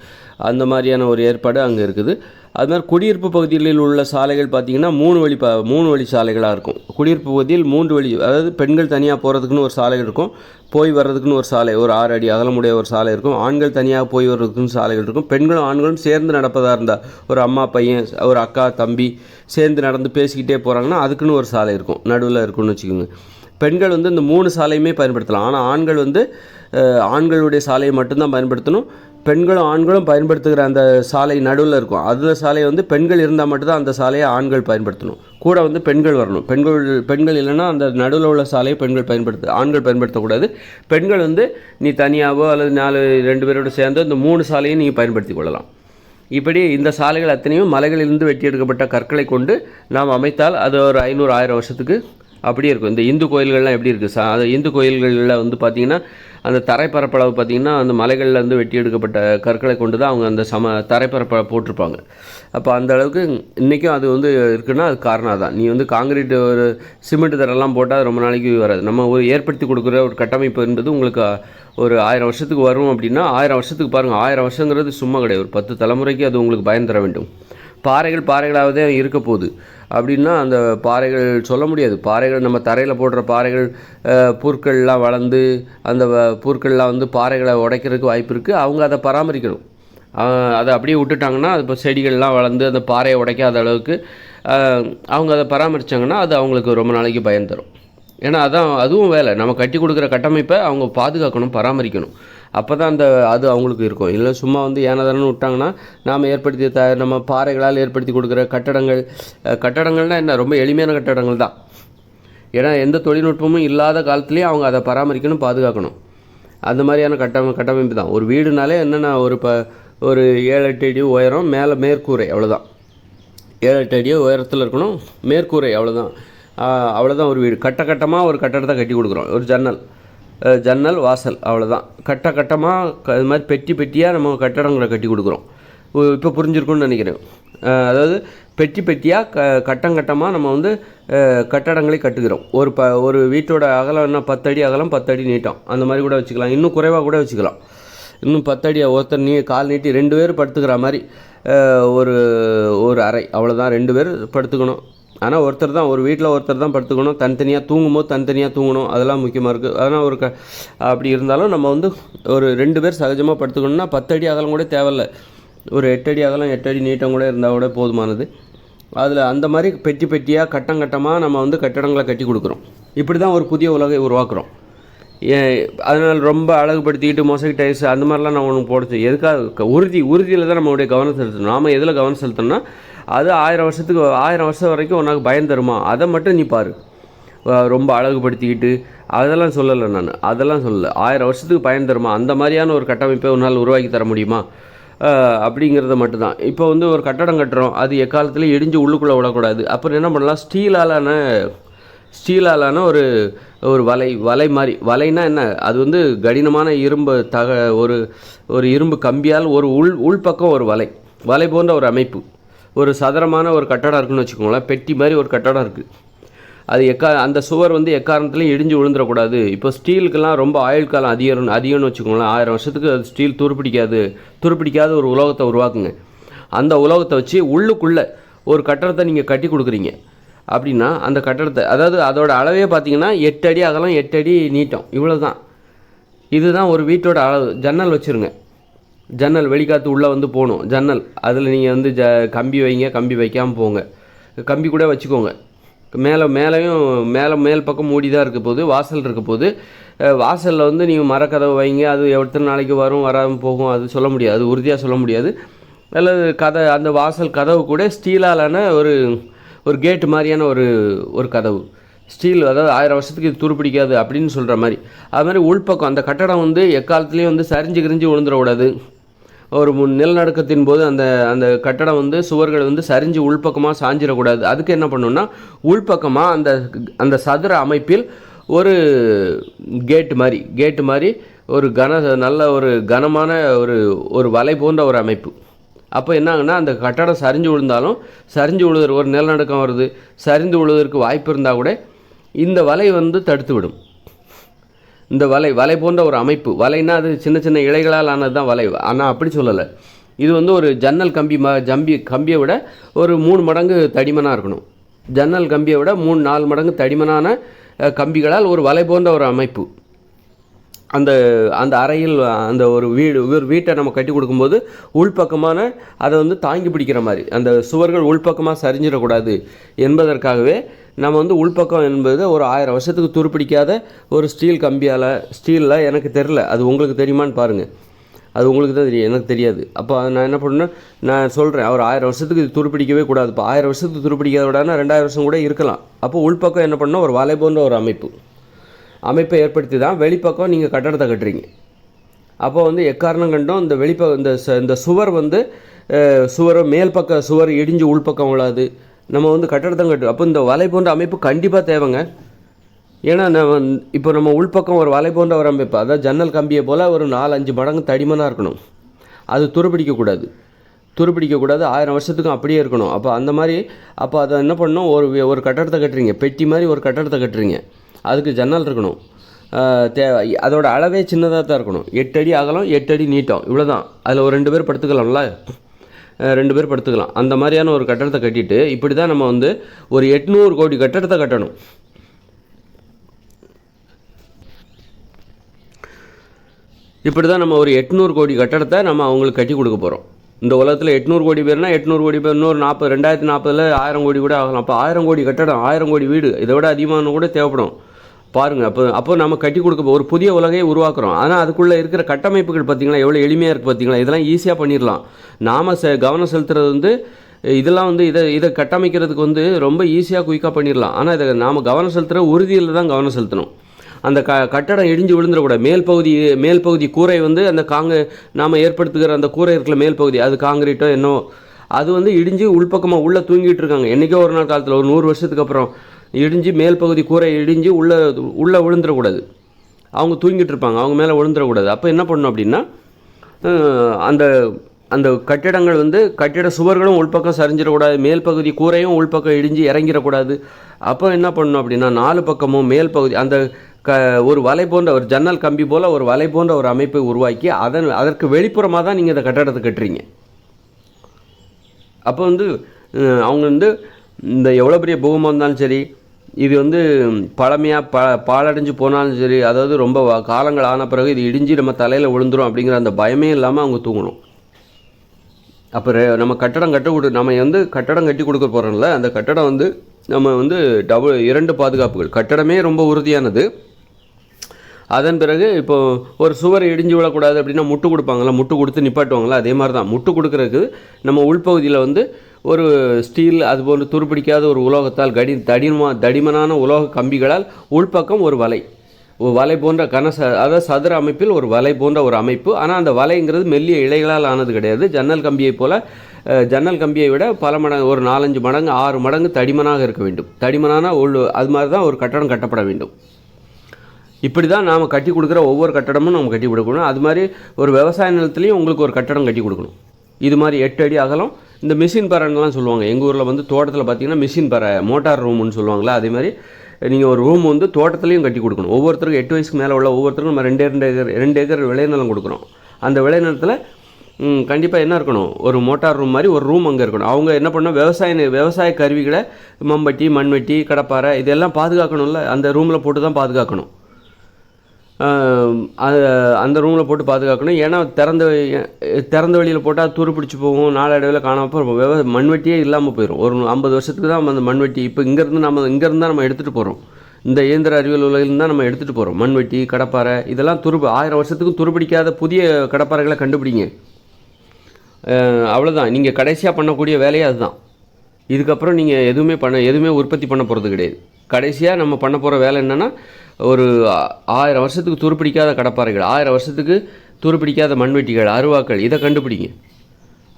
அந்த மாதிரியான ஒரு ஏற்பாடு அங்கே இருக்குது. அது மாதிரி குடியிருப்பு பகுதிகளில் உள்ள சாலைகள் பார்த்திங்கன்னா 3 வழி சாலைகளாக இருக்கும். குடியிருப்பு பகுதியில் 3 வழி, அதாவது பெண்கள் தனியாக போகிறதுக்குன்னு ஒரு சாலை இருக்கும், போய் வர்றதுக்குன்னு ஒரு சாலை, ஒரு 6 அடி அகலமுடைய ஒரு சாலை இருக்கும். ஆண்கள் தனியாக போய் வர்றதுக்குன்னு சாலைகள் இருக்கும். பெண்களும் ஆண்களும் சேர்ந்து நடப்பதாக இருந்தால், ஒரு அம்மா பையன், ஒரு அக்கா தம்பி சேர்ந்து நடந்து பேசிக்கிட்டே போகிறாங்கன்னா அதுக்குன்னு ஒரு சாலை இருக்கும், நடுவில் இருக்குன்னு வச்சுக்கோங்க. பெண்கள் வந்து இந்த 3 சாலையுமே பயன்படுத்தலாம். ஆனால் ஆண்கள் வந்து ஆண்களுடைய சாலையை மட்டும்தான் பயன்படுத்தணும். பெண்களும் ஆண்களும் பயன்படுத்துகிற அந்த சாலை நடுவில் இருக்கும். அந்த சாலையை வந்து பெண்கள் இருந்தால் மட்டும்தான் அந்த சாலையை ஆண்கள் பயன்படுத்தணும். கூட வந்து பெண்கள் வரணும். பெண்கள் இல்லைன்னா அந்த நடுவில் உள்ள சாலையை ஆண்கள் பயன்படுத்தக்கூடாது. பெண்கள் வந்து நீ தனியாகவோ அல்லது 2 பேரோடு சேர்ந்து இந்த 3 சாலையும் நீங்கள் பயன்படுத்தி கொள்ளலாம். இப்படி இந்த சாலைகள் அத்தனையும் மலைகளிலிருந்து வெட்டி எடுக்கப்பட்ட கற்களை கொண்டு நாம் அமைத்தால் அது ஒரு 500-1000 வருஷத்துக்கு அப்படியே இருக்கும். இந்த இந்து கோயில்கள்லாம் எப்படி இருக்குது, அது இந்து கோயில்களில் வந்து பார்த்திங்கன்னா அந்த தரைப்பரப்பளவு பார்த்திங்கன்னா அந்த மலைகள்லேருந்து வெட்டி எடுக்கப்பட்ட கற்களை கொண்டு தான் அவங்க அந்த தரைப்பரப்பளவு போட்டிருப்பாங்க. அப்போ அந்த அளவுக்கு இன்றைக்கும் அது வந்து இருக்குன்னா அது காரணம் தான். நீ வந்து காங்கிரீட் ஒரு சிமெண்ட் தரெல்லாம் போட்டால் ரொம்ப நாளைக்கு வராது. நம்ம ஒரு ஏற்படுத்தி கொடுக்குற ஒரு கட்டமைப்பு என்பது உங்களுக்கு ஒரு 1000 வருஷத்துக்கு வரும் அப்படின்னா 1000 வருஷத்துக்கு பாருங்கள். 1000 வருஷங்கிறது சும்மா கிடையாது. ஒரு 10 தலைமுறைக்கு அது உங்களுக்கு பயன் தர வேண்டும். பாறைகளாகவே இருக்க போகுது அப்படின்னா அந்த பாறைகள் சொல்ல முடியாது. பாறைகள் நம்ம தரையில் போடுற பாறைகள் புற்கள்லாம் வளர்ந்து அந்த புற்கள்லாம் வந்து பாறைகளை உடைக்கிறதுக்கு வாய்ப்பு இருக்குது. அவங்க அதை பராமரிக்கணும். அதை அப்படியே விட்டுட்டாங்கன்னா அது இப்போ செடிகள்லாம் வளர்ந்து அந்த பாறையை உடைக்காத அளவுக்கு அவங்க அதை பராமரித்தாங்கன்னா அது அவங்களுக்கு ரொம்ப நாளைக்கு பயன் தரும். ஏன்னா அதுவும் வேலை. நம்ம கட்டி கொடுக்குற கட்டமைப்பை அவங்க பாதுகாக்கணும், பராமரிக்கணும். அப்போ தான் அது அவங்களுக்கு இருக்கும். இல்லை சும்மா வந்து ஏனதானு விட்டாங்கன்னா நாம் நம்ம பாறைகளால் ஏற்படுத்தி கொடுக்குற கட்டடங்கள்னால் என்ன, ரொம்ப எளிமையான கட்டடங்கள் தான். ஏன்னா எந்த தொழில்நுட்பமும் இல்லாத காலத்துலேயும் அவங்க அதை பராமரிக்கணும், பாதுகாக்கணும். அந்த மாதிரியான கட்டமைப்பு தான். ஒரு வீடுனாலே என்னென்னா ஒரு 7-8 அடி உயரம், மேலே மேற்கூரை, அவ்வளோதான். 7-8 அடி உயரத்தில் இருக்கணும், மேற்கூரை, அவ்வளோதான் ஒரு வீடு. கட்டமாக ஒரு கட்டடத்தை கட்டி கொடுக்குறோம். ஒரு ஜன்னல் ஜன்னல், வாசல், அவ்வளோதான். கட்டமாக இது மாதிரி பெட்டி பெட்டியாக நம்ம கட்டடங்களை கட்டி கொடுக்குறோம். இப்போ புரிஞ்சிருக்குன்னு நினைக்கிறேன். அதாவது பெட்டி பெட்டியாக கட்டமாக நம்ம வந்து கட்டடங்களை கட்டுகிறோம். ஒரு வீட்டோட அகலம் என்ன 10 அடி அகலம், 10 அடி நீட்டம், அந்த மாதிரி கூட வச்சுக்கலாம். இன்னும் குறைவாக கூட வச்சுக்கலாம். இன்னும் 10 அடி ஒருத்தர் கால் நீட்டி 2 பேர் படுத்துக்கிற மாதிரி ஒரு அறை, அவ்வளோதான். 2 பேர் படுத்துக்கணும். ஆனால் ஒருத்தர் தான், ஒரு வீட்டில் ஒருத்தர் தான் படுத்துக்கணும். தனித்தனியாக தூங்கும்போது தனித்தனியாக தூங்கணும். அதெல்லாம் முக்கியமாக இருக்குது. அதனால் அப்படி இருந்தாலும் நம்ம வந்து ஒரு 2 பேர் சகஜமாக படுத்துக்கணும்னா 10 அடி அகலம் கூட தேவையில்லை. ஒரு 8 அடி அகலம், 8 அடி நீட்டம் கூட இருந்தால் கூட போதுமானது. அதில் அந்த மாதிரி பெட்டி பெட்டியாக கட்டமாக நம்ம வந்து கட்டடங்களை கட்டி கொடுக்குறோம். இப்படி தான் ஒரு புதிய உலகை உருவாக்குறோம். அதனால் ரொம்ப அழகுபடுத்திக்கிட்டு மொசைக் டைல்ஸ் அந்த மாதிரிலாம் நம்ம ஒன்று போடுச்சு. எதுக்காக? உறுதியில் தான் நம்மளுடைய கவனம் செலுத்தணும். நாம் எதில் கவனம் செலுத்தணும்னா அது 1000 வருஷம் வரைக்கும் உனக்கு பயம் தருமா, அதை மட்டும் நீ பாரு. ரொம்ப அழகுபடுத்திக்கிட்டு அதெல்லாம் சொல்லலை நான், அதெல்லாம் சொல்லலை. 1000 வருஷத்துக்கு பயன் தருமா, அந்த மாதிரியான ஒரு கட்டமைப்பை உன்னால் உருவாக்கி தர முடியுமா அப்படிங்கிறத மட்டும்தான். இப்போ வந்து ஒரு கட்டடம் கட்டுறோம், அது எக்காலத்துலேயும் இடிஞ்சு உள்ளுக்குள்ளே விடக்கூடாது. அப்புறம் என்ன பண்ணலாம்? ஸ்டீலாலான ஒரு வலை மாதிரி. வலைனா என்ன? அது வந்து கடினமான இரும்பு ஒரு இரும்பு கம்பியால் ஒரு உள்பக்கம் ஒரு வலை போன்ற ஒரு அமைப்பு. ஒரு சதுரமான ஒரு கட்டடம் இருக்குதுன்னு வச்சுக்கோங்களேன். பெட்டி மாதிரி ஒரு கட்டடம் இருக்குது. அது அந்த சுவர் வந்து எக்காரணத்துலையும் இடிஞ்சு விழுந்துடக்கூடாது. இப்போ ஸ்டீலுக்கெல்லாம் ரொம்ப ஆயுள் காலம் அதிகம்னு வச்சுக்கோங்களேன். 1000 வருஷத்துக்கு அது ஸ்டீல் துருப்பிடிக்காத ஒரு உலோகத்தை உருவாக்குங்க. அந்த உலோகத்தை வச்சு உள்ளுக்குள்ளே ஒரு கட்டடத்தை நீங்கள் கட்டி கொடுக்குறீங்க அப்படின்னா அந்த கட்டடத்தை, அதாவது அதோட அளவே பார்த்தீங்கன்னா 8 அடி அகலம், 8 அடி நீட்டம், இவ்வளோ தான். இதுதான் ஒரு வீட்டோட அளவு. ஜன்னல் வச்சுருங்க. ஜன்னல் வெளிக்காற்று உள்ளே வந்து போகணும். ஜன்னல் அதில் நீங்கள் வந்து கம்பி வைங்க, கம்பி வைக்காமல் போங்க. கம்பி கூட வச்சுக்கோங்க. மேல் பக்கம் மூடி தான் இருக்க போது, வாசல் இருக்க போது. வாசலில் வந்து நீங்கள் மரக்கதவு வைங்க. அது எத்தனை நாளைக்கு வரும் வராமல் போகும் அது சொல்ல முடியாது, அது உறுதியாக சொல்ல முடியாது. அல்லது அந்த வாசல் கதவு கூட ஸ்டீலாலான ஒரு கேட்டு மாதிரியான ஒரு கதவு. ஸ்டீல், அதாவது 1000 வருஷத்துக்கு இது துருப்பிடிக்காது அப்படின்னு சொல்கிற மாதிரி. அது மாதிரி உள்பக்கம் அந்த கட்டடம் வந்து எக்காலத்துலேயும் வந்து சரிஞ்சு விழுந்துடக்கூடாது. ஒரு நிலநடுக்கத்தின் போது அந்த கட்டடம் வந்து சுவர்கள் வந்து சரிஞ்சு உள்பக்கமாக சாஞ்சிடக்கூடாது. அதுக்கு என்ன பண்ணணும்னா உள்பக்கமாக அந்த சதுர அமைப்பில் ஒரு கேட்டு மாதிரி ஒரு நல்ல ஒரு கனமான ஒரு வலை போன்ற ஒரு அமைப்பு. அப்போ என்னாங்கன்னா அந்த கட்டடம் சரிஞ்சு விழுவதற்கு ஒரு நிலநடுக்கம் வருது, சரிந்து விழுவதற்கு வாய்ப்பு இருந்தால் கூட இந்த வலை வந்து தடுத்து விடும். இந்த வலை போன்ற ஒரு அமைப்பு. வலைன்னா அது சின்ன சின்ன இழைகளால் ஆனது தான் வலை. ஆனால் அப்படி சொல்லலை. இது வந்து ஒரு ஜன்னல் கம்பியை விட ஒரு 3 மடங்கு தடிமனாக இருக்கணும். ஜன்னல் கம்பியை விட 3-4 மடங்கு தடிமனான கம்பிகளால் ஒரு வலை போன்ற ஒரு அமைப்பு. அந்த அறையில் ஒரு வீட்டை நம்ம கட்டி கொடுக்கும்போது உள்பக்கமான அதை வந்து தாங்கி பிடிக்கிற மாதிரி அந்த சுவர்கள் உள்பக்கமாக சரிஞ்சிடக்கூடாது என்பதற்காகவே நம்ம வந்து உள்பக்கம் என்பது ஒரு 1000 வருஷத்துக்கு துருப்பிடிக்காத ஒரு ஸ்டீலில் எனக்கு தெரில, அது உங்களுக்கு தெரியுமான்னு பாருங்கள். அது உங்களுக்கு தான் தெரியும், எனக்கு தெரியாது. அப்போ நான் என்ன பண்ணேன், நான் சொல்கிறேன், ஒரு 1000 வருஷத்துக்கு இது துருப்பிடிக்கவே கூடாது. இப்போ 1000 வருஷத்துக்கு துருப்பிடிக்காத விடானா 2000 வருஷம் கூட இருக்கலாம். அப்போ உள்பக்கம் என்ன பண்ணால் ஒரு வலை போன்ற ஒரு அமைப்பை ஏற்படுத்தி தான் வெளிப்பக்கம் நீங்கள் கட்டடத்தை கட்டுறீங்க. அப்போ வந்து எக்காரணம் கண்டும் இந்த சுவர் வந்து மேல் பக்க சுவர் இடிஞ்சு உள்பக்கம் விழாது. நம்ம வந்து கட்டடத்தை கட்டு. அப்போ இந்த வலை போன்ற அமைப்பு கண்டிப்பாக தேவைங்க. ஏன்னா இப்போ நம்ம உள்பக்கம் ஒரு வலை போன்ற ஒரு அமைப்பு, அதாவது ஜன்னல் கம்பியை போல் ஒரு 4-5 மடங்கு தடிமனாக இருக்கணும். அது துருப்பிடிக்கக்கூடாது. 1000 வருஷத்துக்கும் அப்படியே இருக்கணும். அப்போ அந்த மாதிரி அதை என்ன பண்ணணும், ஒரு கட்டடத்தை கட்டுறீங்க, பெட்டி மாதிரி ஒரு கட்டடத்தை கட்டுறீங்க. அதுக்கு ஜன்னல் இருக்கணும். அதோட அளவே சின்னதாக தான் இருக்கணும். 8 அடி அகலம், 8 அடி நீட்டம், இவ்வளோ தான். அதில் ஒரு 2 பேர் படுத்துக்கலாம்ல, 2 பேர் படுத்துக்கலாம். அந்த மாதிரியான ஒரு கட்டடத்தை கட்டிட்டு இப்படி தான் நம்ம வந்து ஒரு 800 கோடி கட்டடத்தை கட்டணும். இப்படி தான் நம்ம ஒரு 800 கோடி கட்டடத்தை நம்ம அவங்களுக்கு கட்டி கொடுக்க போகிறோம். இந்த உலகத்தில் 800 கோடி பேர்னா 800 கோடி பேர், இன்னொரு 2040 1000 கோடி கூட ஆகலாம். அப்போ 1000 கோடி கட்டடம், 1000 கோடி வீடு, இதை விட அதிகமான கூட தேவைப்படும் பாருங்கள். அப்போ நம்ம கட்டி கொடுக்க ஒரு புதிய உலகையை உருவாக்குறோம். ஆனால் அதுக்குள்ளே இருக்கிற கட்டமைப்புகள் பார்த்திங்களா எவ்வளோ எளிமையாக இருக்குது பார்த்திங்களா. இதெல்லாம் ஈஸியாக பண்ணிடலாம். நாம் கவனம் செலுத்துறது வந்து இதெல்லாம் வந்து இதை கட்டமைக்கிறதுக்கு வந்து ரொம்ப ஈஸியாக குயிக்காக பண்ணிடலாம். ஆனால் இதை நாம் கவனம் செலுத்துகிற உறுதியில் தான் கவனம் செலுத்தணும். அந்த கட்டடம் இடிஞ்சு விழுந்துடக்கூடாது. மேல் பகுதி கூரை வந்து நாம் ஏற்படுத்துகிற அந்த கூரை இருக்கிற மேல் பகுதி, அது காங்கிரீட்டோ என்னோ, அது வந்து இடிஞ்சு உள்பக்கமாக உள்ளே தூங்கிட்டு இருக்காங்க. என்றைக்கோ ஒரு நாள் காலத்தில் ஒரு 100 வருஷத்துக்கு அப்புறம் இடிஞ்சு மேல் பகுதி கூரை இடிஞ்சு உள்ளே விழுந்துடக்கூடாது. அவங்க தூங்கிட்டு இருப்பாங்க, அவங்க மேலே விழுந்துடக்கூடாது. அப்போ என்ன பண்ணணும் அப்படின்னா, அந்த அந்த கட்டிடங்கள் வந்து கட்டிட சுவர்களும் உள்பக்கம் சரிஞ்சிடக்கூடாது, மேல் பகுதி கூரையும் உள்பக்கம் இடிஞ்சு இறங்கிடக்கூடாது. அப்போ என்ன பண்ணணும் அப்படின்னா, 4 பக்கமும் மேல் பகுதி அந்த ஒரு வலை போன்ற ஒரு ஜன்னல் கம்பி போல் ஒரு வலை போன்ற ஒரு அமைப்பை உருவாக்கி அதற்கு வெளிப்புறமாக தான் நீங்கள் இந்த கட்டடத்தை கட்டுறீங்க. அப்போ வந்து அவங்க வந்து இந்த எவ்வளோ பெரிய பூகம்பம் இருந்தாலும் சரி, இது வந்து பழமையாக பாழடைஞ்சு போனாலும் சரி, அதாவது ரொம்ப காலங்கள் ஆன பிறகு இது இடிஞ்சு நம்ம தலையில் விழுந்துரும் அப்படிங்கிற அந்த பயமே இல்லாமல் அவங்க தூங்கணும். அப்போ நம்ம கட்டடம் நம்ம வந்து கட்டடம் கட்டி கொடுக்க போகிறோம்ல, அந்த கட்டடம் வந்து நம்ம வந்து 2 பாதுகாப்புகள். கட்டடமே ரொம்ப உறுதியானது. அதன் பிறகு இப்போது ஒரு சுவர் இடிஞ்சு விடக்கூடாது அப்படின்னா முட்டு கொடுப்பாங்களா, முட்டு கொடுத்து நிப்பாட்டுவாங்களா, அதே மாதிரி தான் முட்டு கொடுக்குறதுக்கு நம்ம உள்பகுதியில் வந்து ஒரு ஸ்டீல் அதுபோல் துருப்பிடிக்காத ஒரு உலோகத்தால் தடிமனான உலோக கம்பிகளால் உள்பக்கம் ஒரு வலை போன்ற அதாவது சதுர அமைப்பில் ஒரு வலை போன்ற ஒரு அமைப்பு. ஆனால் அந்த வலைங்கிறது மெல்லிய இலைகளால் ஆனது கிடையாது. ஜன்னல் கம்பியை விட பல மடங்கு, ஒரு 4-5 மடங்கு 6 மடங்கு தடிமனாக இருக்க வேண்டும். தடிமனான அது மாதிரி தான் ஒரு கட்டடம் கட்டப்பட வேண்டும். இப்படி தான் நாம் கட்டி கொடுக்குற ஒவ்வொரு கட்டடமும் நம்ம கட்டி கொடுக்கணும். அது மாதிரி ஒரு விவசாய நிலத்துலேயும் உங்களுக்கு ஒரு கட்டடம் கட்டி கொடுக்கணும். இது மாதிரி 8 அடி அகலம். இந்த மிஷின் பறைலாம் சொல்லுவாங்க எங்கள் ஊரில் வந்து தோட்டத்தில் பார்த்திங்கன்னா மிஷின் பறை, மோட்டார் ரூம்னு சொல்லுவாங்களா, அதே மாதிரி நீங்கள் ஒரு ரூம் வந்து தோட்டத்துலேயும் கட்டி கொடுக்கணும். ஒவ்வொருத்தருக்கும் 8 வயசுக்கு மேலே உள்ள ஒவ்வொருத்தருக்கும் நம்ம 2 ஏக்கர் விளைநிலம் கொடுக்குறோம். அந்த விளைநிலத்தில் கண்டிப்பாக என்ன இருக்கணும், ஒரு மோட்டார் ரூம் மாதிரி ஒரு ரூம் அங்கே இருக்கணும். அவங்க என்ன பண்ணணும், விவசாய கருவிகளை மம்பட்டி, மண்வெட்டி, கடப்பாரை இதெல்லாம் பாதுகாக்கணும்ல, அந்த ரூமில் போட்டு தான் பாதுகாக்கணும். அந்த ரூமில் போட்டு பாதுகாக்கணும். ஏன்னா திறந்த வெளியில் போட்டால் துருப்பிடிச்சு போகும், நாளடைவில் காணாமல் மண்வெட்டியே இல்லாமல் போயிடும். ஒரு 50 வருஷத்துக்கு தான் அந்த மண்வெட்டி இப்போ இங்கேருந்து தான் நம்ம எடுத்துகிட்டு போகிறோம். இந்த இயந்திர அறிவியல் உலகில் தான் நம்ம எடுத்துகிட்டு போகிறோம். மண்வெட்டி, கடப்பாரை இதெல்லாம் 1000 வருஷத்துக்கும் துருப்பிடிக்காத புதிய கடப்பாறைகளை கண்டுபிடிங்க. அவ்வளோதான், நீங்கள் கடைசியாக பண்ணக்கூடிய வேலையே அதுதான். இதுக்கப்புறம் நீங்கள் எதுவுமே உற்பத்தி பண்ண போகிறது கிடையாது. கடைசியாக நம்ம பண்ண போகிற வேலை என்னென்னா, ஒரு 1000 வருஷத்துக்கு துருப்பிடிக்காத கடப்பாறைகள், 1000 வருஷத்துக்கு துருப்பிடிக்காத மண்வெட்டிகள், அருவாக்கள் இதை கண்டுபிடிங்க.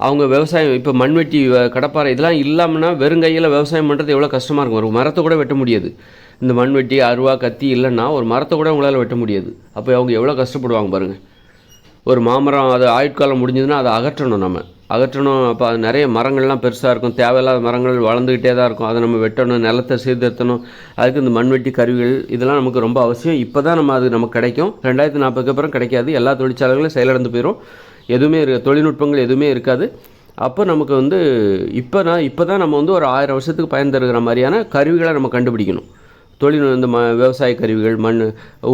அவங்க விவசாயம் இப்போ மண்வெட்டி, கடப்பாறை இதெல்லாம் இல்லாமல்னா வெறுங்கையில் விவசாயம் பண்ணுறது எவ்வளோ கஷ்டமாக இருக்கும். ஒரு மரத்தை கூட வெட்ட முடியாது. இந்த மண்வெட்டி, அருவா, கத்தி இல்லைன்னா ஒரு மரத்தை கூட உங்களால் வெட்ட முடியாது. அப்போ அவங்க எவ்வளோ கஷ்டப்படுவாங்க பாருங்கள். ஒரு மாமரம் அது ஆயுட்காலம் முடிஞ்சதுன்னா அதை அகற்றணும். அப்போ அது நிறைய மரங்கள்லாம் பெருசாக இருக்கும், தேவையில்லாத மரங்கள் வளர்ந்துக்கிட்டே தான் இருக்கும். அதை நம்ம வெட்டணும், நிலத்தை சீர்திருத்தணும். அதுக்கு இந்த மண்வெட்டி கருவிகள் இதெல்லாம் நமக்கு ரொம்ப அவசியம். இப்போ தான் அது நமக்கு கிடைக்கும். 2040 அப்புறம் கிடைக்காது. எல்லா தொழிற்சாலைகளும் செயலிழந்து போயிடும். எதுவுமே தொழில்நுட்பங்கள் எதுவுமே இருக்காது. அப்போ நமக்கு வந்து இப்போ தான் நம்ம வந்து ஒரு 1000 வருஷத்துக்கு பயன் தருகிற மாதிரியான கருவிகளை நம்ம கண்டுபிடிக்கணும். இந்த விவசாய கருவிகள்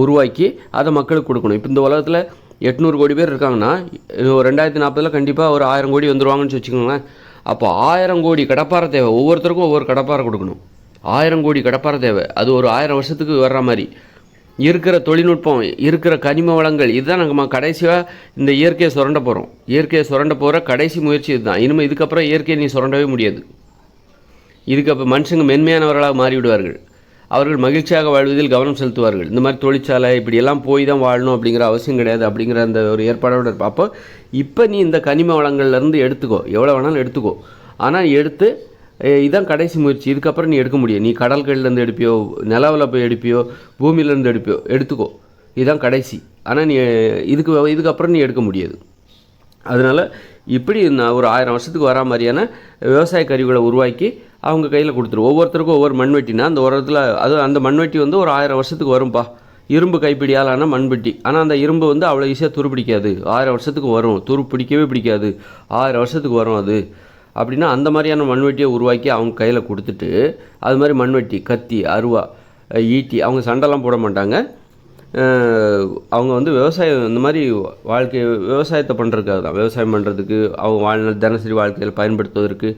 உருவாக்கி அதை மக்களுக்கு கொடுக்கணும். இப்போ இந்த உலகத்தில் 800 கோடி பேர் இருக்காங்கன்னா 2040 கண்டிப்பாக ஒரு 1000 கோடி வந்துடுவாங்கன்னு வச்சுக்கோங்களேன். அப்போ 1000 கோடி கடப்பாறை தேவை. ஒவ்வொருத்தருக்கும் ஒவ்வொரு கடப்பாறை கொடுக்கணும். 1000 கோடி கடப்பாறை தேவை. அது ஒரு 1000 வருஷத்துக்கு வர்ற மாதிரி இருக்கிற தொழில்நுட்பம், இருக்கிற கனிம வளங்கள் இதுதான் நம்ம கடைசியாக இந்த இயற்கையை சுரண்ட போகிறோம். இயற்கையை சுரண்ட போகிற கடைசி முயற்சி இதுதான். இனிமேல் இதுக்கப்புறம் இயற்கையை நீ சுரண்டவே முடியாது. இதுக்கு மனுஷங்க மென்மையானவர்களாக மாறிவிடுவார்கள். அவர்கள் மகிழ்ச்சியாக வாழ்வதில் கவனம் செலுத்துவார்கள். இந்த மாதிரி தொழிற்சாலை இப்படியெல்லாம் போய் தான் வாழணும் அப்படிங்கிற அவசியம் கிடையாது அப்படிங்கிற அந்த ஒரு ஏற்பாடோடு இருப்போம். அப்போ இப்போ நீ இந்த கனிம வளங்கள்லேருந்து எடுத்துக்கோ, எவ்வளோ வேணாலும் எடுத்துக்கோ. ஆனால் எடுத்து இதுதான் கடைசி முயற்சி. இதுக்கப்புறம் நீ எடுக்க முடியும். நீ கடல்கள்லேருந்து எடுப்பியோ, நிலவில் போய் எடுப்பியோ, பூமியிலேருந்து எடுத்துக்கோ. இதுதான் கடைசி. ஆனால் நீ இதுக்கப்புறம் நீ எடுக்க முடியாது. அதனால் இப்படி ஒரு 1000 வருஷத்துக்கு வரா மாதிரியான விவசாய கருவிகளை உருவாக்கி அவங்க கையில் கொடுத்துரும். ஒவ்வொருத்தருக்கும் ஒவ்வொரு மண்வெட்டினா அந்த உரத்தில் அந்த மண்வெட்டி வந்து ஒரு 1000 வருஷத்துக்கு வரும்பா. இரும்பு கைப்பிடியாலான மண்வெட்டி. ஆனால் அந்த இரும்பு வந்து அவ்வளோ ஈஸியாக துருப்பிடிக்காது. 1000 வருஷத்துக்கு வரும். துருப்பிடிக்கவே பிடிக்காது. 1000 வருஷத்துக்கு வரும் அது அப்படின்னா அந்த மாதிரியான மண்வெட்டியை உருவாக்கி அவங்க கையில் கொடுத்துட்டு, அது மாதிரி மண்வெட்டி, கத்தி, அருவா, ஈட்டி அவங்க சண்டைலாம் போட மாட்டாங்க. அவங்க வந்து விவசாயம் இந்த மாதிரி விவசாயத்தை பண்ணுறதுக்காக தான், விவசாயம் பண்ணுறதுக்கு அவங்க தினசரி வாழ்க்கையில் பயன்படுத்துவதற்கு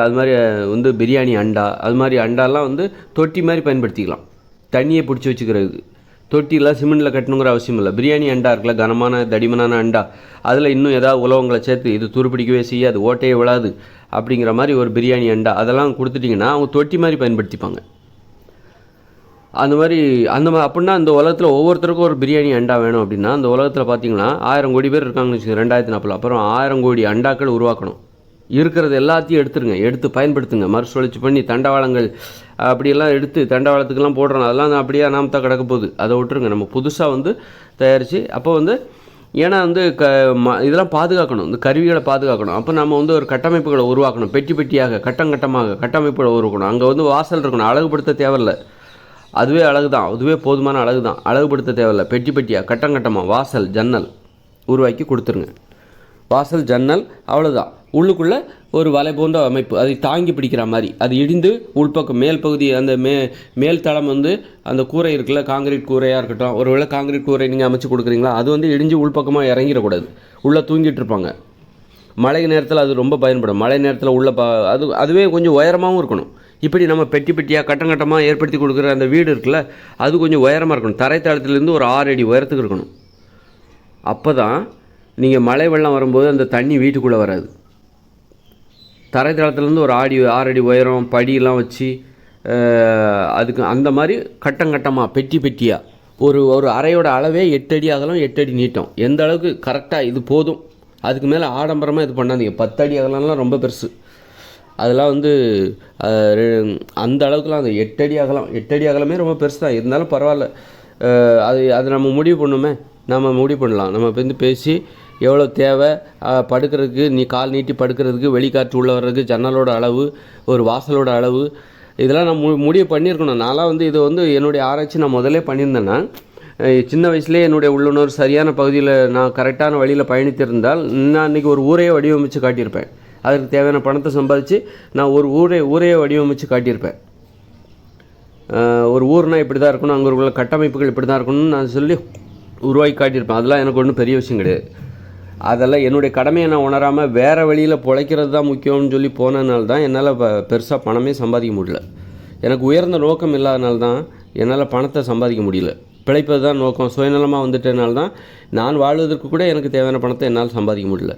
அது மாதிரி வந்து பிரியாணி அண்டா, அது மாதிரி அண்டாலாம் வந்து தொட்டி மாதிரி பயன்படுத்திக்கலாம். தண்ணியை பிடிச்சி வச்சுக்கிறது. தொட்டிலாம் சிமெண்டில் கட்டணுங்கிற அவசியம் இல்லை. பிரியாணி அண்டா இருக்குல்ல, கனமான தடிமனான அண்டா, அதில் இன்னும் ஏதாவது உலகங்களை சேர்த்து இது துருப்பிடிக்கவே செய்யாது, ஓட்டையே விழாது அப்படிங்கிற மாதிரி ஒரு பிரியாணி அண்டா அதெல்லாம் கொடுத்துட்டிங்கன்னா அவங்க தொட்டி மாதிரி பயன்படுத்திப்பாங்க. அந்த மாதிரி அப்படின்னா இந்த உலகத்தில் ஒவ்வொருத்தருக்கும் ஒரு பிரியாணி அண்டா வேணும் அப்படின்னா அந்த உலகத்தில் பார்த்தீங்கன்னா 1000 கோடி பேர் இருக்காங்கன்னு வச்சுக்கோங்க 2040. அப்புறம் 1000 கோடி அண்டாக்கள் உருவாக்கணும். இருக்கிறது எல்லாத்தையும் எடுத்துருங்க, எடுத்து பயன்படுத்துங்க. மறுசுழற்சி பண்ணி தண்டவாளங்கள் அப்படியெல்லாம் எடுத்து தண்டவாளத்துக்கெல்லாம் போடுறோம், அதெல்லாம் அப்படியே அனாமத்தாக கிடக்க போகுது, அதை விட்டுருங்க. நம்ம புதுசாக வந்து தயாரித்து அப்போ வந்து ஏன்னா வந்து இதெல்லாம் பாதுகாக்கணும், இந்த கருவிகளை பாதுகாக்கணும். அப்போ நம்ம வந்து ஒரு கட்டமைப்புகளை உருவாக்கணும், பெட்டி பெட்டியாக கட்டமாக கட்டமைப்புகளை உருவாக்கணும். அங்கே வந்து வாசல் இருக்கணும், அழகுபடுத்த தேவையில்லை, அதுவே அழகு தான், அதுவே போதுமான அழகு தான், அழகுபடுத்த தேவையில்லை. பெட்டி பெட்டியாக கட்டமாக வாசல் ஜன்னல் உருவாக்கி கொடுத்துருங்க. வாசல் ஜன்னல் அவ்வளோதான். உள்ளுக்குள்ளே ஒரு வலை போன்ற அமைப்பு, அதை தாங்கி பிடிக்கிற மாதிரி, அது இடிந்து உள்பக்கம் மேல் பகுதி அந்த மேல் தளம் வந்து அந்த கூரை இருக்குல்ல, காங்கிரீட் கூரையாக இருக்கட்டும், ஒருவேளை காங்கிரீட் கூரை நீங்கள் அமைச்சு கொடுக்குறீங்களா, அது வந்து இடிஞ்சு உள்பக்கமாக இறங்கிடக்கூடாது, உள்ளே தூங்கிட்டு இருப்பாங்க. மழை நேரத்தில் அது ரொம்ப பயன்படும். மழை நேரத்தில் உள்ள அதுவே கொஞ்சம் உயரமாகவும் இருக்கணும். இப்படி நம்ம பெட்டி பெட்டியாக கட்டமாக ஏற்படுத்தி கொடுக்குற அந்த வீடு இருக்குல்ல, அது கொஞ்சம் உயரமாக இருக்கணும். தரைத்தளத்துலேருந்து ஒரு 6 அடி உயரத்துக்கு இருக்கணும். அப்போ தான் நீங்கள் மழை வெள்ளம் வரும்போது அந்த தண்ணி வீட்டுக்குள்ளே வராது. தரைத்தளத்துலேருந்து ஒரு 6 அடி உயரம் படியெல்லாம் வச்சு அதுக்கு அந்த மாதிரி கட்டமாக பெட்டி பெட்டியாக ஒரு அறையோட அளவே 8 அடி அகலம் 8 அடி நீட்டம். எந்த அளவுக்கு கரெக்டாக இது போதும், அதுக்கு மேலே ஆடம்பரமாக இது பண்ணாதீங்க. 10 அடி அகலம்லாம் ரொம்ப பெருசு, அதெல்லாம் வந்து அந்த அளவுக்குலாம் அந்த 8 அடி அகலம் 8 அடி அகலமே ரொம்ப பெருசு தான், இருந்தாலும் பரவாயில்ல. அது நம்ம முடிவு பண்ணுமே, நம்ம முடிவு பண்ணலாம். நம்ம வந்து பேசி எவ்வளோ தேவை, படுக்கிறதுக்கு நீ கால் நீட்டி படுக்கிறதுக்கு, வெளிக்காற்று உள்ளே வர்றதுக்கு, ஜன்னலோட அளவு, ஒரு வாசலோட அளவு, இதெல்லாம் நான் முடிவு பண்ணியிருக்கணும். நான்லாம் வந்து இது வந்து என்னுடைய ஆராய்ச்சி நான் முதலே பண்ணியிருந்தேன்னா, சின்ன வயசுலேயே என்னுடைய உள்ளுணர்வு சரியான பகுதியில் நான் கரெக்டான வழியில் பயணித்திருந்தால் நான் இன்றைக்கி ஒரு ஊரையே வடிவமைச்சு காட்டியிருப்பேன். அதற்கு தேவையான பணத்தை சம்பாதிச்சு நான் ஒரு ஊரையே வடிவமைச்சு காட்டியிருப்பேன். ஒரு ஊர்னால் இப்படி தான் இருக்கணும், அங்கே உள்ள கட்டமைப்புகள் இப்படி தான் இருக்கணும்னு நான் சொல்லி உருவாக்கி காட்டியிருப்பேன். அதெல்லாம் எனக்கு ஒன்றும் பெரிய விஷயம் கிடையாது. அதெல்லாம் என்னுடைய கடமையை நான் உணராமல் வேறு வழியில் பிழைக்கிறது தான் முக்கியம்னு சொல்லி போனதுனால தான் என்னால் பெருசாக பணமே சம்பாதிக்க முடியல. எனக்கு உயர்ந்த நோக்கம் இல்லாதனால தான் என்னால் பணத்தை சம்பாதிக்க முடியல. பிழைப்பது தான் நோக்கம், சுயநலமாக வந்துட்டதுனால தான் நான் வாழ்வதற்கு கூட எனக்கு தேவையான பணத்தை என்னால் சம்பாதிக்க முடியல.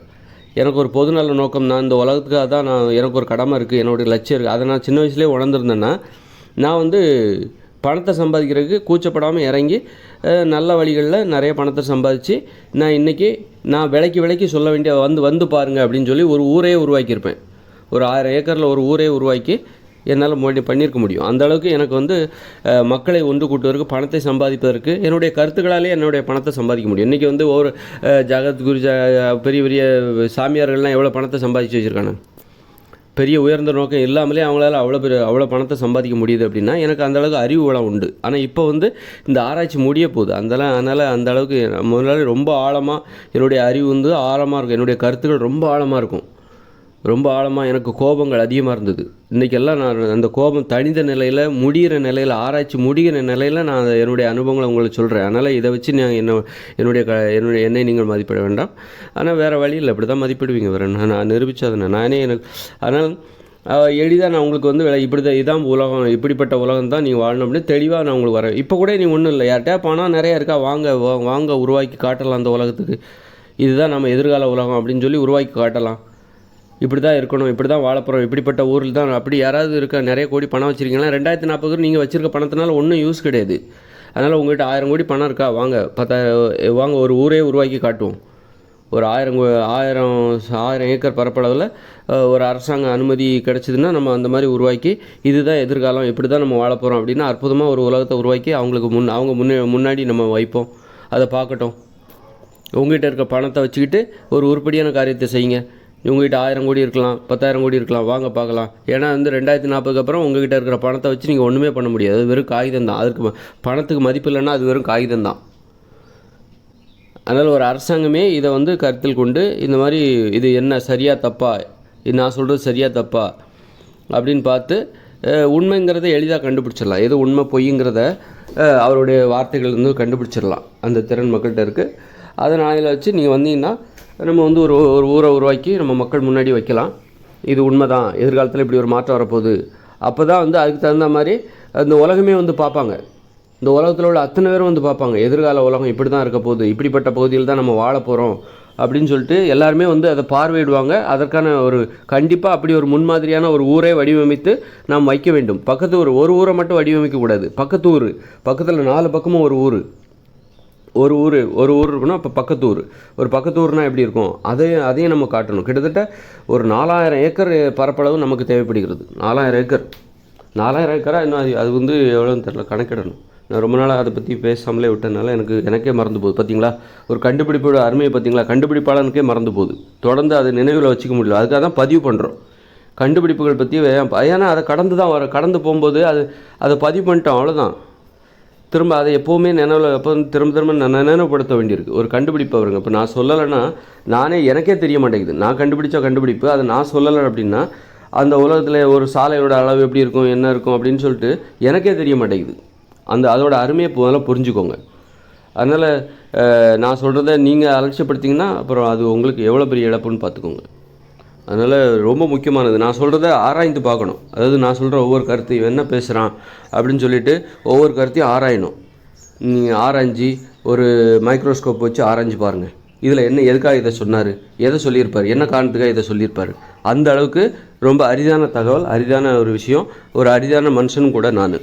எனக்கு ஒரு பொதுநல நோக்கம், நான் இந்த உலகத்துக்காக தான், எனக்கு ஒரு கடமை இருக்குது, என்னுடைய லட்சியம் இருக்குது. அதை நான் சின்ன வயசுலேயே உணர்ந்திருந்தேன்னா நான் வந்து பணத்தை சம்பாதிக்கிறதுக்கு கூச்சப்படாமல் இறங்கி நல்ல வழிகளில் நிறைய பணத்தை சம்பாதிச்சு நான் இன்றைக்கி நான் விலைக்கு சொல்ல வேண்டிய வந்து பாருங்கள் அப்படின்னு சொல்லி ஒரு ஊரையே உருவாக்கியிருப்பேன். ஒரு 1000 ஏக்கரில் ஒரு ஊரே உருவாக்கி என்னால் பண்ணியிருக்க முடியும். அந்த அளவுக்கு எனக்கு வந்து மக்களை ஒன்று கூட்டுவதற்கு, பணத்தை சம்பாதிப்பதற்கு என்னுடைய கருத்துக்களாலே என்னுடைய பணத்தை சம்பாதிக்க முடியும். இன்றைக்கி வந்து ஒரு ஜகத்குரு பெரிய பெரிய சாமியார்கள்லாம் எவ்வளோ பணத்தை சம்பாதிச்சு வச்சுருக்காங்க. பெரிய உயர்ந்த நோக்கம் இல்லாமலே அவங்களால அவ்வளோ பணத்தை சம்பாதிக்க முடியுது அப்படின்னா எனக்கு அந்தளவுக்கு அறிவு வளம் உண்டு. ஆனால் இப்போ வந்து இந்த ஆராய்ச்சி முடிய போகுது. அதனால் அந்த அளவுக்கு முதல்ல ரொம்ப ஆழமாக என்னுடைய அறிவு வந்து ஆழமாக இருக்கும், என்னுடைய கருத்துக்கள் ரொம்ப ஆழமாக இருக்கும். ரொம்ப ஆழமாக எனக்கு கோபங்கள் அதிகமாக இருந்தது. இன்றைக்கெல்லாம் நான் அந்த கோபம் தனிந்த நிலையில், முடிகிற நிலையில், ஆராய்ச்சி முடிகிற நிலையில் நான் என்னுடைய அனுபவங்களை உங்களுக்கு சொல்கிறேன். அதனால் இதை வச்சு நான் என்னை நீங்கள் மதிப்பிட வேண்டாம். ஆனால் வேறு வழியில் இப்படி தான் மதிப்பிடுவீங்க. வேறு நான் நிரூபித்தது நானே எனக்கு. அதனால் எளிதாக நான் உங்களுக்கு வந்து இப்படி தான், இதான் உலகம், இப்படிப்பட்ட உலகம் தான் நீங்கள் வாழணும் அப்படின்னு தெளிவாக நான் உங்களுக்கு வரேன். இப்போ கூட நீங்கள் ஒன்றும் இல்லை, யார்கிட்டயா பணம் நிறையா இருக்கா, வாங்க உருவாக்கி காட்டலாம் அந்த உலகத்துக்கு. இதுதான் நம்ம எதிர்கால உலகம் அப்படின்னு சொல்லி உருவாக்கி காட்டலாம். இப்படி தான் இருக்கணும், இப்படி தான் வாழப்போகிறோம், இப்படிப்பட்ட ஊரில் தான். அப்படி யாராவது இருக்க நிறைய கோடி பணம் வச்சுருக்கீங்கன்னா 2040 நீங்கள் வச்சுருக்க பணத்தினால ஒன்றும் யூஸ் கிடையாது. அதனால் உங்கள்கிட்ட 1000 கோடி பணம் இருக்கா, வாங்க 10,000 வாங்க ஒரு ஊரே உருவாக்கி காட்டுவோம். ஒரு 1000 ஏக்கர் பரப்பளவில் ஒரு அரசாங்க அனுமதி கிடச்சிதுன்னா நம்ம அந்த மாதிரி உருவாக்கி இதுதான் எதிர்காலம், இப்படி தான் நம்ம வாழப்போகிறோம் அப்படின்னு அற்புதமாக ஒரு உலகத்தை உருவாக்கி அவங்களுக்கு முன்னாடி நம்ம வைப்போம். அதை பார்க்கட்டும். உங்கள்கிட்ட இருக்க பணத்தை வச்சுக்கிட்டு ஒரு உருப்படியான காரியத்தை செய்யுங்க. உங்கள்கிட்ட 1000 கோடி இருக்கலாம், 10,000 கோடி இருக்கலாம், வாங்க பார்க்கலாம். ஏன்னா வந்து 2040 அப்புறம் உங்கள்கிட்ட இருக்கிற பணத்தை வச்சு நீங்கள் ஒன்றுமே பண்ண முடியாது. அது வெறும் காகிதம் தான். அதுக்கு பணத்துக்கு மதிப்பு இல்லைன்னா அது வெறும் காகிதம் தான். அதனால் ஒரு அரசாங்கமே இதை வந்து கருத்தில் கொண்டு இந்த மாதிரி இது என்ன சரியா தப்பா, இது நான் சொல்கிறது சரியா தப்பா அப்படின்னு பார்த்து உண்மைங்கிறத எளிதாக கண்டுபிடிச்சிடலாம். எது உண்மை பொய்ங்கிறத அவருடைய வார்த்தைகள் வந்து கண்டுபிடிச்சிடலாம். அந்த திறன் மக்கள்கிட்ட இருக்குது. அதை நாளையில் வச்சு நீங்கள் வந்தீங்கன்னா நம்ம வந்து ஒரு ஊரை உருவாக்கி நம்ம மக்கள் முன்னாடி வைக்கலாம். இது உண்மை தான், எதிர்காலத்தில் இப்படி ஒரு மாற்றம் வரப்போகுது. அப்போ தான் வந்து அதுக்கு தகுந்த மாதிரி அந்த உலகமே வந்து பார்ப்பாங்க. இந்த உலகத்தில் உள்ள அத்தனை பேரும் வந்து பார்ப்பாங்க, எதிர்கால உலகம் இப்படி தான் இருக்க போகுது, இப்படிப்பட்ட பகுதியில் தான் நம்ம வாழ போகிறோம் அப்படின்னு சொல்லிட்டு எல்லாருமே வந்து அதை பார்வையிடுவாங்க. அதற்கான ஒரு கண்டிப்பாக அப்படி ஒரு முன்மாதிரியான ஒரு ஊரை வடிவமைத்து நாம் வைக்க வேண்டும். பக்கத்து ஒரு ஊரை மட்டும் வடிவமைக்கக்கூடாது. பக்கத்து ஊர், பக்கத்தில் 4 பக்கமும் ஒரு ஊர், ஒரு ஊர் இருக்குன்னா அப்போ பக்கத்து ஊர், ஒரு பக்கத்து ஊர்னால் எப்படி இருக்கும், அதையும் நம்ம காட்டணும். கிட்டத்தட்ட ஒரு 4000 ஏக்கர் பரப்பளவு நமக்கு தேவைப்படுகிறது. 4000 ஏக்கரா இன்னும் அது வந்து எவ்வளோன்னு தெரில, கணக்கிடணும். நான் ரொம்ப நாளாக அதை பற்றி பேசாமலே விட்டதுனால எனக்கே மறந்து போகுது. பார்த்தீங்களா, ஒரு கண்டுபிடிப்போட அருமையை பார்த்தீங்களா, கண்டுபிடிப்பாளனுக்கே மறந்து போகுது. தொடர்ந்து அதை நினைவில் வச்சுக்க முடியல. அதுக்காக தான் பதிவு பண்ணுறோம் கண்டுபிடிப்புகள் பற்றி. ஏன்னா அதை கடந்து போகும்போது அதை பதிவு பண்ணிட்டோம், அவ்வளோதான். திரும்ப அதை எப்போவுமே திரும்ப நினைவுபடுத்த வேண்டியிருக்கு. ஒரு கண்டுபிடிப்பு வருங்க, இப்போ நான் சொல்லலைன்னா எனக்கே தெரிய மாட்டேங்குது. நான் கண்டுபிடிச்ச கண்டுபிடிப்பு அதை நான் சொல்லலை அப்படின்னா அந்த உலகத்தில் ஒரு சாலையோட அளவு எப்படி இருக்கும், என்ன இருக்கும் அப்படின்னு சொல்லிட்டு எனக்கே தெரிய மாட்டேங்குது. அதோட அருமையை முதல்ல புரிஞ்சுக்கோங்க. அதனால் நான் சொல்கிறத நீங்கள் அலட்சியப்படுத்திங்கன்னா அப்புறம் அது உங்களுக்கு எவ்வளோ பெரிய இழப்புன்னு பார்த்துக்கோங்க. அதனால் ரொம்ப முக்கியமானது, நான் சொல்கிறத ஆராய்ந்து பார்க்கணும். அதாவது நான் சொல்கிற ஒவ்வொரு கருத்தையும் என்ன பேசுகிறான் அப்படின்னு சொல்லிவிட்டு ஒவ்வொரு கருத்தையும் ஆராயணும். நீங்கள் ஆராய்ஞ்சி ஒரு மைக்ரோஸ்கோப் வச்சு ஆராய்ஞ்சு பாருங்கள், இதில் என்ன, எதுக்காக இதை சொன்னார், எதை சொல்லியிருப்பார், என்ன காரணத்துக்காக இதை சொல்லியிருப்பார். அந்த அளவுக்கு ரொம்ப அரிதான தகவல், அரிதான ஒரு விஷயம், ஒரு அரிதான மனுஷனும் கூட நான்.